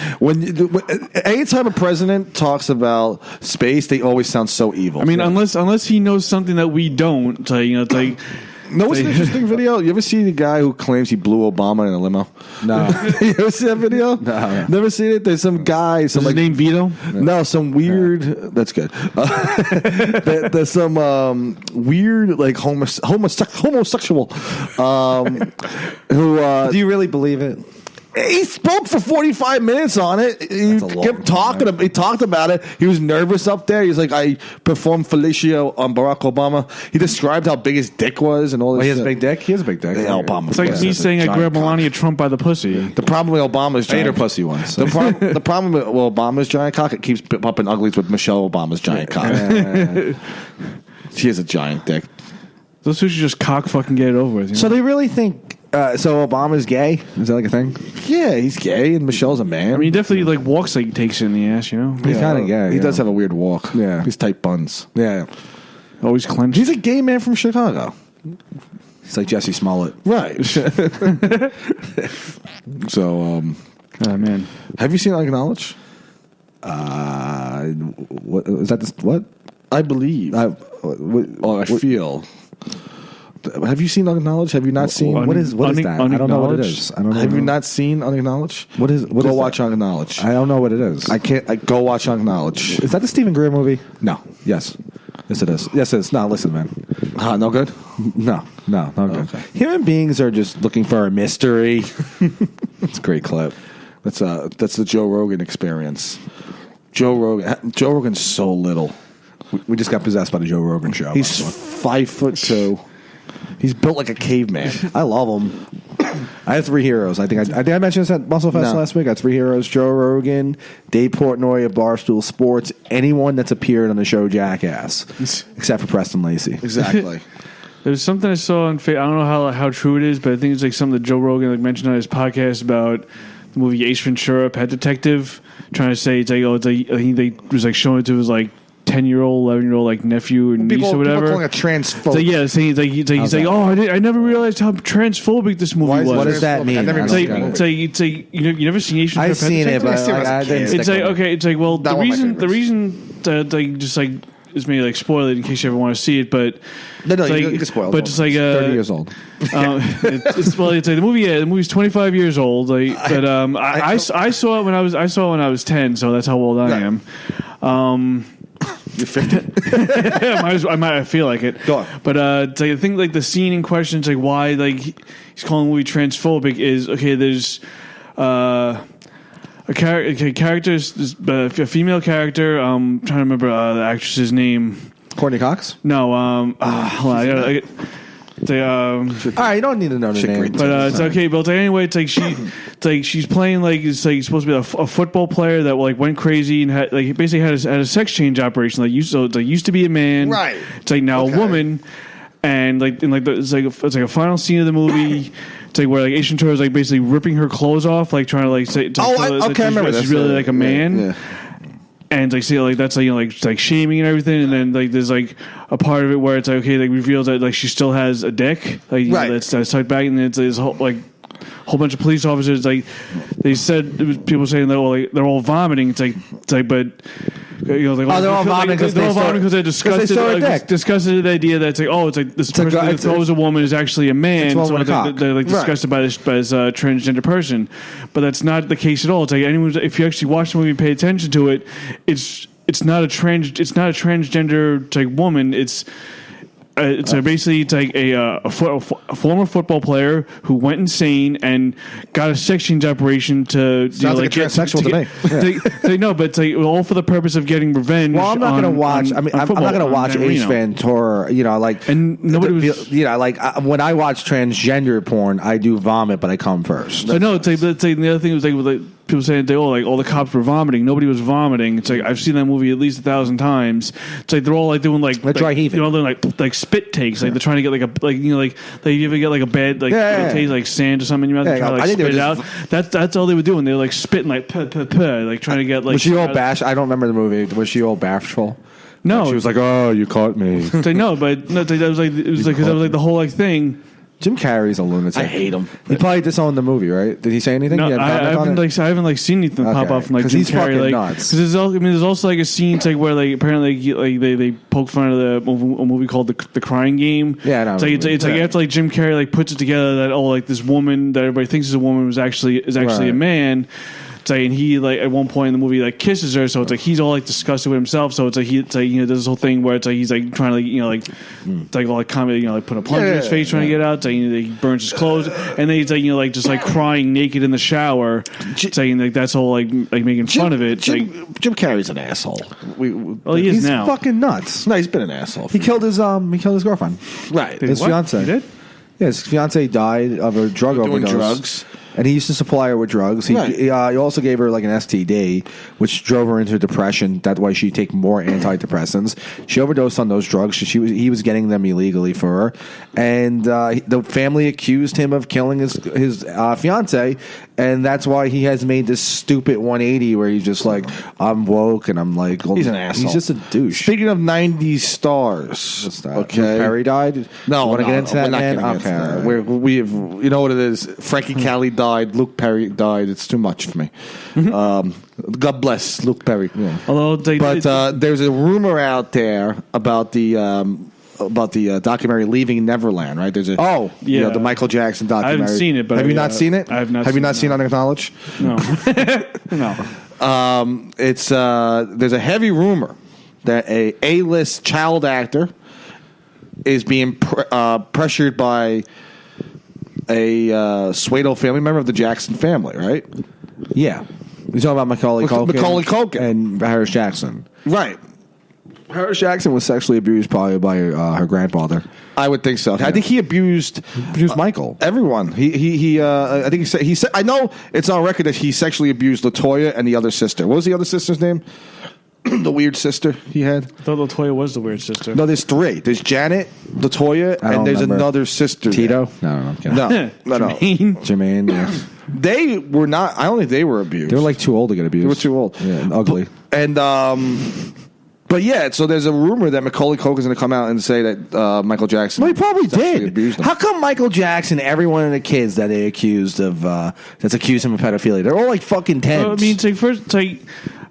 anytime a president talks about space, they always sound so evil. I mean, unless he knows something that we don't. It's like, it's like know what's an interesting video? You ever see the guy who claims he blew Obama in a limo? No. You ever see that video? No. Never seen it? There's some guy. is his name Vito? No, some weird. That's good. There's some weird, like homosexual, who. Do you really believe it? He spoke for 45 minutes on it. He That's a long kept talking. He talked about it. He was nervous up there. He's like, I performed fellatio on Barack Obama. He described how big his dick was and all this. He has a shit. big dick. He has a big dick. Yeah, Obama. It's like Yeah, me that's a saying I giant grabbed cock. Melania Trump by the pussy. The problem with Obama's I ate giant her pussy once. The problem with Obama's giant cock, it keeps popping uglies with Michelle Obama's giant cock. She has a giant dick. Those two should just cock fucking get it over with. You know? So they really think so Obama's gay? Is that like a thing? Yeah, he's gay and Michelle's a man. I mean, he definitely like walks like he takes it in the ass. You know, He's kind of gay. He yeah. does have a weird walk. Yeah. He's tight buns. Yeah. always clenched. He's a gay man from Chicago. It's like Jesse Smollett. Right. So, Oh man, have you seen Unacknowledged? What is that? What? I believe. I feel. Have you seen Unacknowledged? Have you not seen? What is that? I don't know what it is. I don't know. Have you not seen Unacknowledged? What is? What Go is watch that? Unacknowledged. I don't know what it is. I can't. Go watch Unacknowledged. Is that the Stephen Greer movie? No. Yes. Yes, it is. Yes, it is. No, listen, man. No good. No, not good. Okay. Human beings are just looking for a mystery. It's a great clip. That's the Joe Rogan experience. Joe Rogan's so little. We just got possessed by the Joe Rogan show. He's 5'2". He's built like a caveman. I love him. I have three heroes. I think I mentioned this at Muscle Fest No. last week. I had three heroes: Joe Rogan, Dave Portnoy of Barstool Sports, anyone that's appeared on the show Jackass, except for Preston Lacey. Exactly. there's something I saw on Facebook. I don't know how true it is, but I think it's like something that Joe Rogan like mentioned on his podcast about the movie Ace Ventura: Pet Detective, trying to say it's like I think they was like showing it to his like 10-year-old, 11-year-old like nephew or niece or whatever. People calling it transphobic. So yeah, saying he's like, oh, I never realized how transphobic this movie was. What does that mean? I never I It's don't like, get it. it's like you never seen Asian. I've seen it, but I've seen it as a I didn't kid. stick It's like with it. okay, it's like well, Not one of my the reason that they just like is maybe like spoil it in case you ever want to see it, but No, it's you like, can spoil it. but just like 30 years old. it's like the movie. Yeah, the movie's 25 years old. Like, but I saw it when I was 10, so that's how old I Right. am. You're 50. I might feel like it. Go on. But it's like, I think like the scene in question is like why like he's calling the movie transphobic is okay. There's a character, a female character. Trying to remember the actress's name. Courtney Cox. No, hold on, All right, you don't need to know the name. But it's okay. But anyway, she's playing it's like supposed to be a football player that like went crazy and had like basically had a sex change operation. Like used to be a man, right? It's like now a woman, and it's like a final scene of the movie. It's like where like Ace Ventura is like basically ripping her clothes off, like trying to like say. I remember. She's really like a man. Yeah. And like see like that's like shaming and everything, and then like there's like a part of it where it's like okay, like reveals that like she still has a dick, like you know, that's tucked back, and then it's this whole bunch of police officers like they said it was people saying that they're all vomiting. It's like but. You know, they're all vomiting because they're disgusted. Disgusted at the idea that it's like this person that throws a woman is actually a man. So they're like disgusted by this transgender person, but that's not the case at all. It's like anyone, if you actually watch the movie and pay attention to it, it's not a transgender type woman. It's basically it's like a former football player who went insane and got a sex change operation to sounds like transsexual to me. No, but it's like all for the purpose of getting revenge. Well, I'm not going to watch. I'm not going to watch Ace Ventura. You know, like and nobody was. You know, like when I watch transgender porn, I do vomit, but I come first. So no, it's like the other thing was like people saying all the cops were vomiting. Nobody was vomiting. It's like I've seen that movie at least 1,000 times. It's like they're all like doing dry heaving. You know, they're like spit takes. Like they're trying to get like you ever get like a bad taste like sand or something in your mouth. Trying to like spit it out. That's all they were doing. They were like spitting like like trying to get like. Was she all I don't remember the movie. Was she all bashful? No, she was like, "Oh, you caught me." No, but no, that was like because that was like the whole like thing. Jim Carrey's a lunatic. I hate him. He probably disowned the movie, right? Did he say anything? No, I haven't seen anything pop up from like Jim he's Carrey. Like, nuts. Because there's also like a scene like where like apparently they poke fun of a movie called the Crying Game. Yeah, no, it's like after like Jim Carrey like puts it together that like this woman that everybody thinks is a woman is actually a man. And he like at one point in the movie like kisses her, so it's like he's all like disgusted with himself. So it's like there's this whole thing where it's like he's like trying to it's like all like comedy, like put a punch in his face trying to get out. Saying he burns his clothes, and then he's like like just like crying naked in the shower, saying like that's all like making fun of it. Jim Carrey's an asshole. He is now. He's fucking nuts. No, he's been an asshole. He killed his girlfriend. Right, his fiance. He did. Yeah, his fiance died of a drug overdose. Drugs. And he used to supply her with drugs. He also gave her like an STD, which drove her into depression. That's why she'd take more antidepressants. She overdosed on those drugs. He was getting them illegally for her. And the family accused him of killing his fiance. And that's why he has made this stupid 180 where he's just like, I'm woke and I'm like... He's an asshole. He's just a douche. Speaking of 90s stars. What's that? Okay. Luke Perry died? No, want to get into that, man? Okay. You know what it is? Frankie Cali died. Luke Perry died. It's too much for me. God bless Luke Perry. Yeah. Although there's a rumor out there about the documentary Leaving Neverland, right? There's the Michael Jackson documentary. I haven't seen it, but have you not seen it? I have not. Have you not seen Unacknowledged? No, no. It's there's a heavy rumor that a A-list child actor is being pressured by a Suedo family member of the Jackson family, right? Yeah. You're talking about Macaulay Culkin and Harris Jackson. Right. Harris Jackson was sexually abused probably by her grandfather. I would think so. Yeah. I think he abused Michael. Everyone. I think he said. I know it's on record that he sexually abused LaToya and the other sister. What was the other sister's name? The weird sister he had. I thought LaToya was the weird sister. No, there's three. There's Janet, LaToya, and there's another sister. Tito? No. Jermaine, yes. They were not. I don't think they were abused. They were like too old to get abused. They were too old. Yeah, and ugly. But yeah, so there's a rumor that Macaulay Culkin is going to come out and say that Michael Jackson. Well, he probably did. Abused him. How come Michael Jackson, every one of the kids that they accused of that's accused him of pedophilia, they're all like fucking 10s? I mean, first,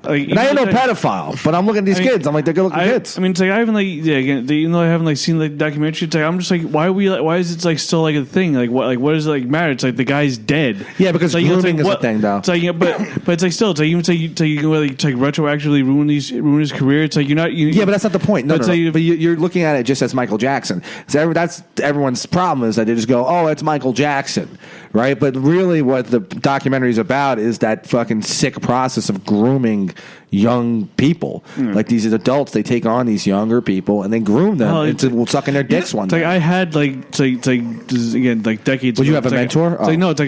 and I ain't no pedophile, but I'm looking at these kids. I'm like, they're good looking kids. I mean, it's like I haven't even though I haven't seen the documentary. It's like I'm just like, why is it like still like a thing? Like what does it like matter? It's like the guy's dead. Yeah, because like, grooming is a thing, though. It's like, but it's like still, it's like even you can like retroactively ruin his career. It's like you're not. Yeah, but that's not the point. No. Like, but you're looking at it just as Michael Jackson. So that's everyone's problem is that they just go, oh, it's Michael Jackson, right? But really, what the documentary is about is that fucking sick process of grooming young people. Like these adults, they take on these younger people and they groom them into sucking their dicks one day. I had this is, again, like decades Would ago. you have a mentor?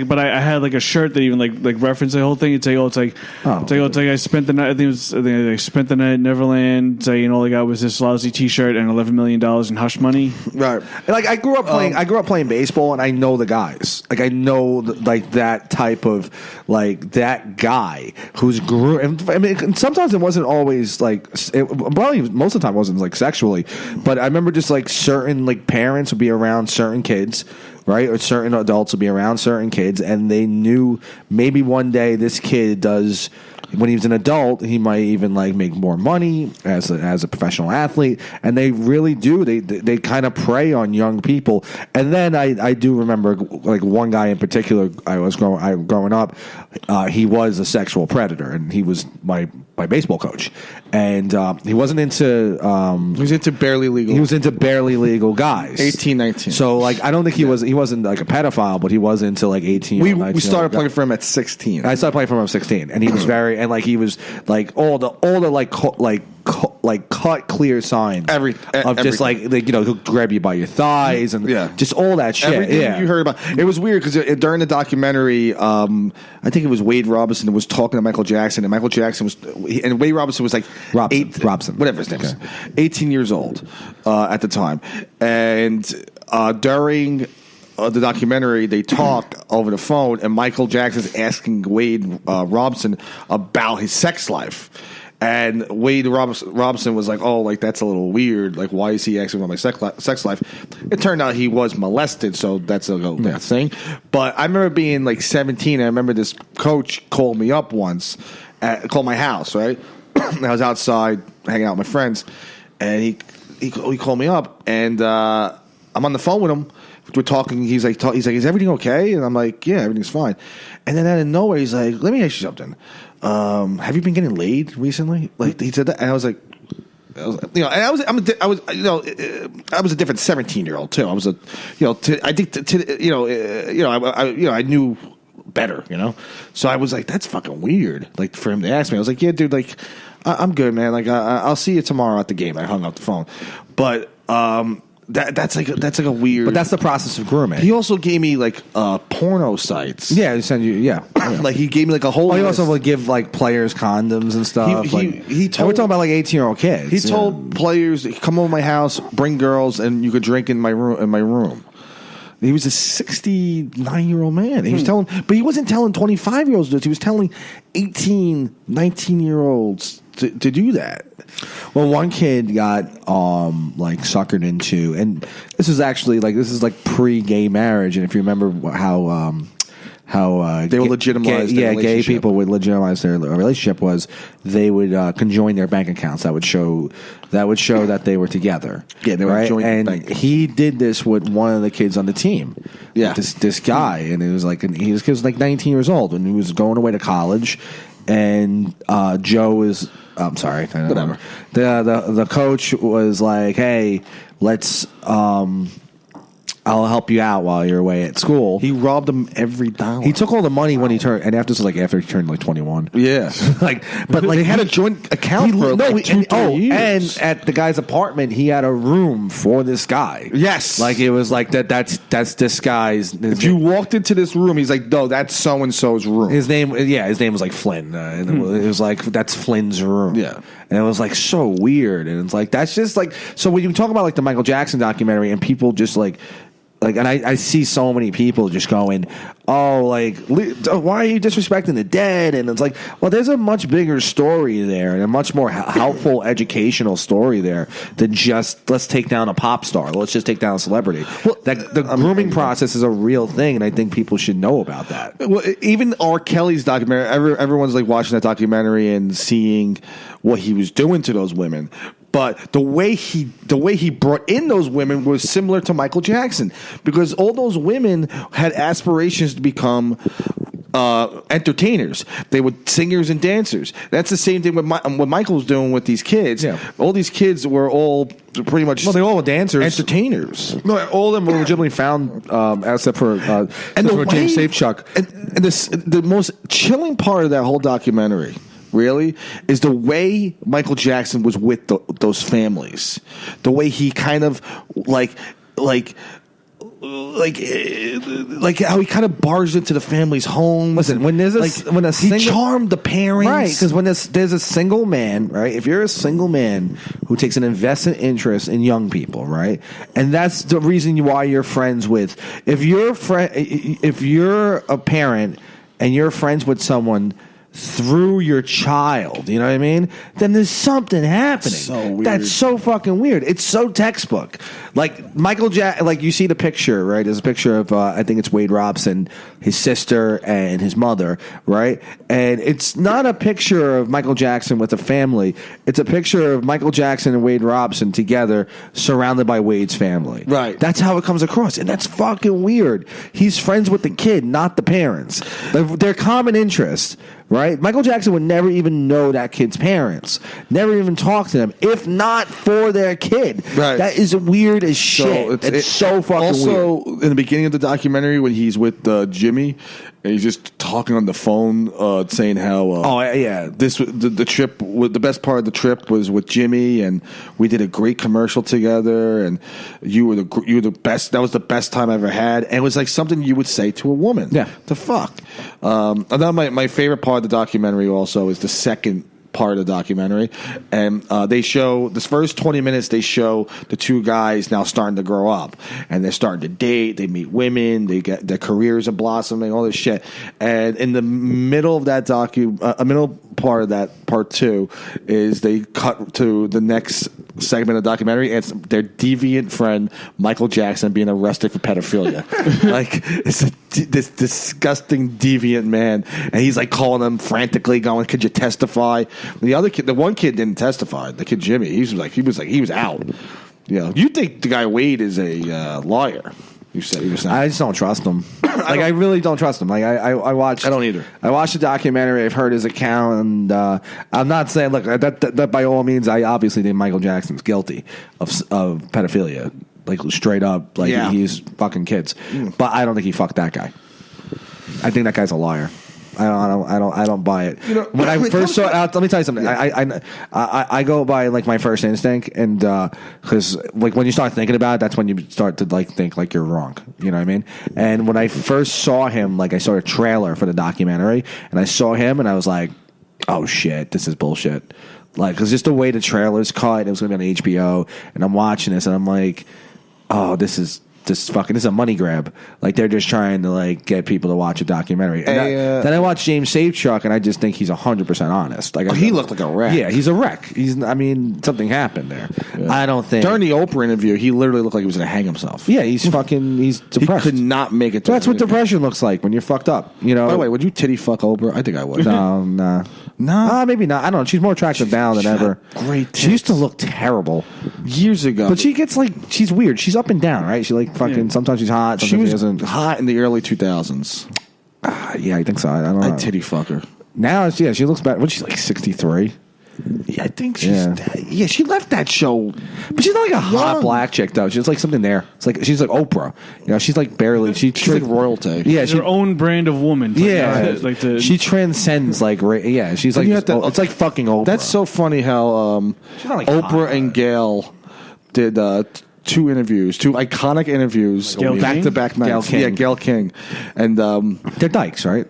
But I had like a shirt that even like referenced the whole thing. It's like I spent the night. I spent the night at Neverland. Saying all I got was this lousy T-shirt and $11 million in hush money. Right. And like I grew up playing baseball, and I know the guys. Like I know like that type of like that guy who's grew. And I mean, sometimes it wasn't always like probably most of the time it wasn't like sexually, but I remember just like certain like parents would be around certain kids. Right, or certain adults would be around certain kids, and they knew maybe one day this kid does. When he was an adult, he might even like make more money as a professional athlete, and they really do. They kind of prey on young people. And then I do remember like one guy in particular. Growing up, he was a sexual predator, and he was my baseball coach, and he wasn't into. He was into barely legal. He was into barely legal guys, 18, 19. So like I don't think he was. He wasn't like a pedophile, but he was into like 18. We started playing for him at 16. I started playing for him at 16, and he was very and like he was like all the cut clear signs of just like he'll grab you by your thighs and just all that shit. Everything you heard about. It was weird because during the documentary, I think it was Wade Robinson was talking to Michael Jackson, and Michael Jackson and Wade Robinson was like Robson, whatever his name is, 18 years old at the time, and during the documentary, they talk over the phone, and Michael Jackson's asking Wade Robinson about his sex life. And Wade Robinson was like, "Oh, like that's a little weird. Like, why is he asking about my sex life?" It turned out he was molested, so that's a thing. But I remember being like 17. I remember this coach called me up once, called my house. Right, I was outside hanging out with my friends, and he called me up, and I'm on the phone with him. We're talking. He's like, "Is everything okay?" And I'm like, "Yeah, everything's fine." And then out of nowhere, he's like, "Let me ask you something. Have you been getting laid recently?" Like he said that, and I was like, I was a different 17-year-old too. I was I knew better, So I was like, that's fucking weird. Like for him to ask me, I was like, yeah, dude, like I'm good, man. Like I'll see you tomorrow at the game. I hung up the phone, but that's like a weird. But that's the process of grooming. He also gave me like porno sites. Yeah, he send you. Yeah, like he gave me like a whole. Oh, he list. also would give like players condoms and stuff. He told. We're talking about like 18-year-old kids. He told players, "Come over to my house, bring girls, and you could drink in my room." He was a 69-year-old man. He was telling, but he wasn't telling 25-year-olds this. He was telling 18, 19-year-olds to do that. Well, one kid got like suckered into, and this is pre-gay marriage. And if you remember how they would legitimize their relationship. Gay people would legitimize their relationship was they would conjoin their bank accounts. That would show that they were together. Yeah, they were right? joint And bank. he did this with one of the kids on the team. Yeah, this guy, and it was like he was like 19 years old, and he was going away to college. And Joe is. I'm sorry. Whatever. The coach was like, "Hey, let's. I'll help you out while you're away at school." He robbed him every dollar. He took all the money when he turned, and after he turned like 21. Yeah, but they had a joint account for like 2-3 years. And at the guy's apartment, he had a room for this guy. Yes, like it was like that. That's this guy's. If you walked into this room, he's like, "No, that's so and so's room." His name was like Flynn. And it was like that's Flynn's room. Yeah. And it was like so weird, and it's like that's just like so when you talk about like the Michael Jackson documentary, and people just like, and I see so many people just going, "Oh, like, why are you disrespecting the dead?" And it's like, well, there's a much bigger story there, and a much more helpful educational story there than just let's take down a pop star, let's just take down a celebrity. Well, the grooming process is a real thing, and I think people should know about that. Well, even R. Kelly's documentary, everyone's like watching that documentary and seeing what he was doing to those women. But the way he brought in those women was similar to Michael Jackson, because all those women had aspirations to become entertainers. They were singers and dancers. That's the same thing with what Michael was doing with these kids. Yeah. All these kids were all pretty much they all were dancers, entertainers. No, all of them were legitimately found, except for James Safechuck. And the most chilling part of that whole documentary, really, is the way Michael Jackson was with those families. The way he kind of like how he kind of barged into the family's homes. Listen, when there's he charmed the parents, right? Because when there's a single man, right? If you're a single man who takes an invested interest in young people, right, and that's the reason why you're friends with. If you're a parent and you're friends with someone through your child, you know what I mean? Then there's something happening. So weird. That's so fucking weird. It's so textbook. Like Michael Jackson, like you see the picture, right? There's a picture of I think it's Wade Robson, his sister, and his mother, right? And it's not a picture of Michael Jackson with a family. It's a picture of Michael Jackson and Wade Robson together, surrounded by Wade's family. Right. That's how it comes across, and that's fucking weird. He's friends with the kid, not the parents. Their common interest. Right? Michael Jackson would never even know that kid's parents. Never even talk to them, if not for their kid. Right. That is weird as shit. It's so fucking also, weird. in the beginning of the documentary, when he's with Jimmy, and he's just talking on the phone, saying how the trip, the best part of the trip was with Jimmy, and we did a great commercial together, and you were the best. That was the best time I ever had, and it was like something you would say to a woman. Yeah. The fuck. And then my favorite part of the documentary also is the second part of the documentary, and they show this first 20 minutes. They show the two guys now starting to grow up, and they're starting to date. They meet women. They get their careers are blossoming. All this shit. And in the middle of that middle part of that part two is they cut to the next segment of the documentary, and it's their deviant friend Michael Jackson being arrested for pedophilia. Like it's this disgusting deviant man, and he's like calling them frantically, going, "Could you testify?" The one kid didn't testify. The kid Jimmy, he was out. You know, you think the guy Wade is a liar? You said he was not. I just don't trust him. I really don't trust him. Like I watched. I don't either. I watched the documentary. I've heard his account, and I'm not saying look that by all means. I obviously think Michael Jackson's guilty of pedophilia, like straight up. Like he's fucking kids. But I don't think he fucked that guy. I think that guy's a liar. I don't buy it. You know, when I first saw it, let me tell you something. I go by like my first instinct, and because like when you start thinking about it, that's when you start to like think like you're wrong. You know what I mean? And when I first saw him, like I saw a trailer for the documentary, and I saw him, and I was like, oh shit, this is bullshit. Like, because just the way the trailer's cut, it was going to be on HBO, and I'm watching this, and I'm like, oh, this is a money grab. Like they're just trying to like get people to watch a documentary. And then I watched James Safechuck, and I just think he's 100% honest. Like he looked like a wreck. Yeah, he's a wreck. Something happened there. Yeah. I don't think during the Oprah interview, he literally looked like he was going to hang himself. Yeah, he's depressed. He could not make it. That's what depression looks like when you're fucked up. You know. By the way, would you titty fuck Oprah? I think I would. No, maybe not. I don't know. She's more attractive now than ever. Great. Tits. She used to look terrible years ago, but she gets like she's weird. She's up and down, right? She like fucking. Sometimes she's hot. Sometimes she was hot in the early 2000s. Yeah, I think so. I don't know. I'd titty fuck her. Now, she looks bad. What? She's like 63. Yeah, I think she's. She left that show, but she's not like a hot black chick though. She's like something there. It's like she's like Oprah. You know, she's like barely. She's like royalty. Yeah, she's her own brand of woman. She transcends like. Yeah, she's like. It's like fucking Oprah. That's so funny how she's not like Oprah and Gail did. Two iconic interviews, back to back nights. Yeah, Gail King, and they're dykes, right?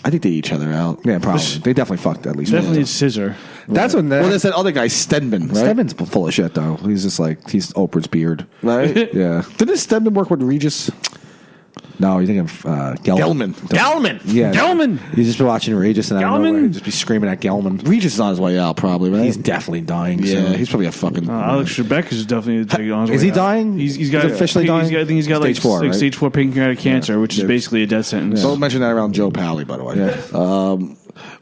I think they eat each other out. Yeah, probably. They definitely fucked at least. Definitely scissor. That's when. Well, there's that other guy, Stedman. Right? Stedman's full of shit, though. He's just like he's Oprah's beard, right? Yeah. Didn't Stedman work with Regis? No, you're thinking of Gelman. Yeah, Gelman. You just be watching Regis, and I don't know where just be screaming at Gelman. Regis is on his way out, probably. Right? He's definitely dying. Yeah, so. He's probably a fucking. Alex Trebek is definitely on his way out. Is he dying? He's got officially dying. I think he's got stage 4, right? stage 4 pancreatic cancer, which is basically a death sentence. Don't mention that around Joe Pally, by the way. Yeah.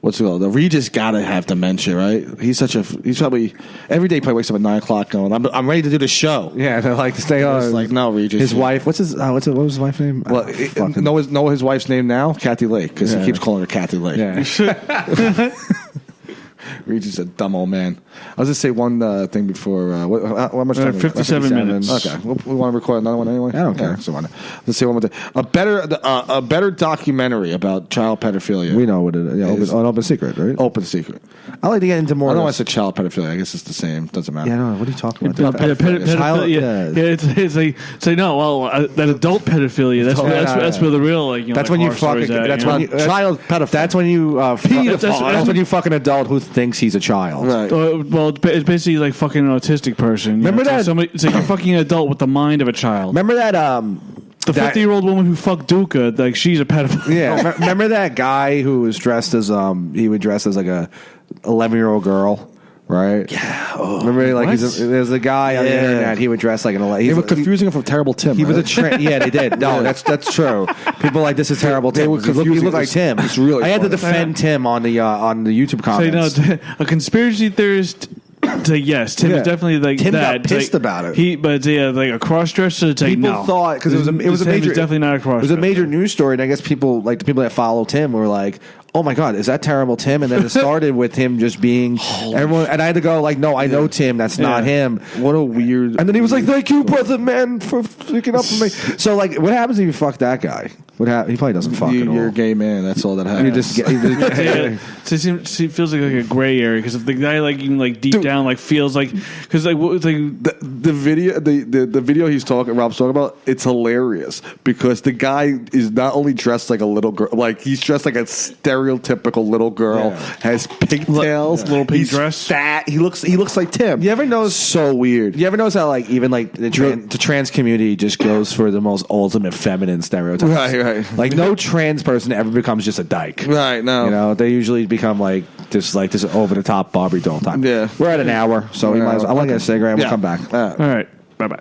What's it called? The Regis gotta have dementia, right? He's probably every day. Probably wakes up at 9 o'clock going, I'm ready to do the show. Yeah, they like to stay on. It's like no, Regis. His wife. What was his wife's name? Well, know his wife's name now, Kathy Lake, because he keeps calling her Kathy Lake. Yeah. Regis a dumb old man. I was going to say one thing before. What much time? 57 minutes. Okay. We want to record another one anyway? I don't care. So let's say one more thing. A better documentary about child pedophilia. We know what it is. Yeah, an open secret, right? Open secret. I like to get into more. I don't want to say child pedophilia. I guess it's the same. Doesn't matter. Yeah, no. What are you talking about? Pedophilia. It's like say no. Well, that adult pedophilia. That's where the real that's when you fucking. That's when child pedophile. That's when you. That's when you fuck an adult who thinks he's a child. Right. Well, it's basically like fucking an autistic person. Remember that? It's like you're fucking an adult with the mind of a child. Remember that? The 50-year-old woman who fucked Duca, like she's a pedophile. Yeah. Remember that guy who was dressed as he would dress as like a 11-year-old girl. Right? Yeah. Oh, remember, like, there's a guy on the internet. He would dress like an 11. They were confusing him for Terrible Tim. He was a yeah, they did. No, that's true. People like this is Terrible Tim. He looked like Tim. It's really. I had to defend Tim on the YouTube comments. So, a conspiracy theorist. Yes, Tim is definitely like Tim that. got pissed about it. But like a cross-dresser. People thought because it was a major. Definitely not a cross-dresser. It was a major news story, and I guess people like the people that follow Tim were like, "Oh my God, is that Terrible Tim?" And then it started with him just being everyone, and I had to go like, "No, I know Tim. That's not him." What a weird. And then he was like, "Thank you, brother man, for sticking up for me." So like, what happens if you fuck that guy? What He probably doesn't fuck at all. You're a gay man. That's all that happens. It feels like a gray area because if the guy like even like deep down like feels like because like what like the video Rob's talking about, it's hilarious because the guy is not only dressed like a little girl, like he's dressed like a stereotypical little girl, has pigtails, little pink he's dress, fat. He looks like Tim. You ever notice? So weird. You ever notice how like even like the trans community just goes for the most ultimate feminine stereotypes? Right. Like no trans person ever becomes just a dyke. Right. No. You know, they usually become like this over the top Barbie doll time. Yeah. We're at an hour, so we might as well. I want to get a cigarette and we'll come back. All right. Bye-bye.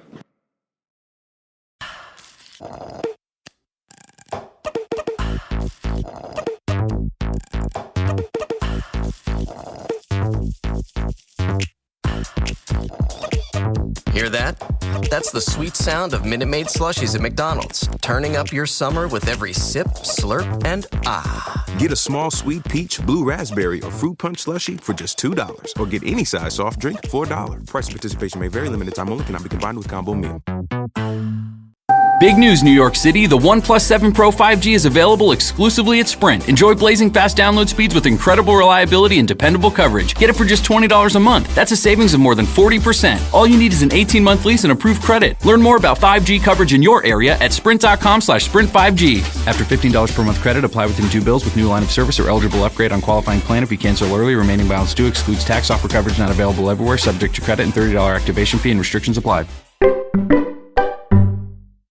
Hear that? That's the sweet sound of Minute Maid slushies at McDonald's, turning up your summer with every sip, slurp, and ah. Get a small sweet peach, blue raspberry, or fruit punch slushie for just $2. Or get any size soft drink for $1. Price and participation may vary. Limited time only. Cannot be combined with combo meal. Big news, New York City. The OnePlus 7 Pro 5G is available exclusively at Sprint. Enjoy blazing fast download speeds with incredible reliability and dependable coverage. Get it for just $20 a month. That's a savings of more than 40%. All you need is an 18-month lease and approved credit. Learn more about 5G coverage in your area at sprint.com/sprint5G. After $15 per month credit, apply within 2 bills with new line of service or eligible upgrade on qualifying plan. If you cancel early, remaining balance due excludes tax. Offer coverage not available everywhere. Subject to credit and $30 activation fee and restrictions apply.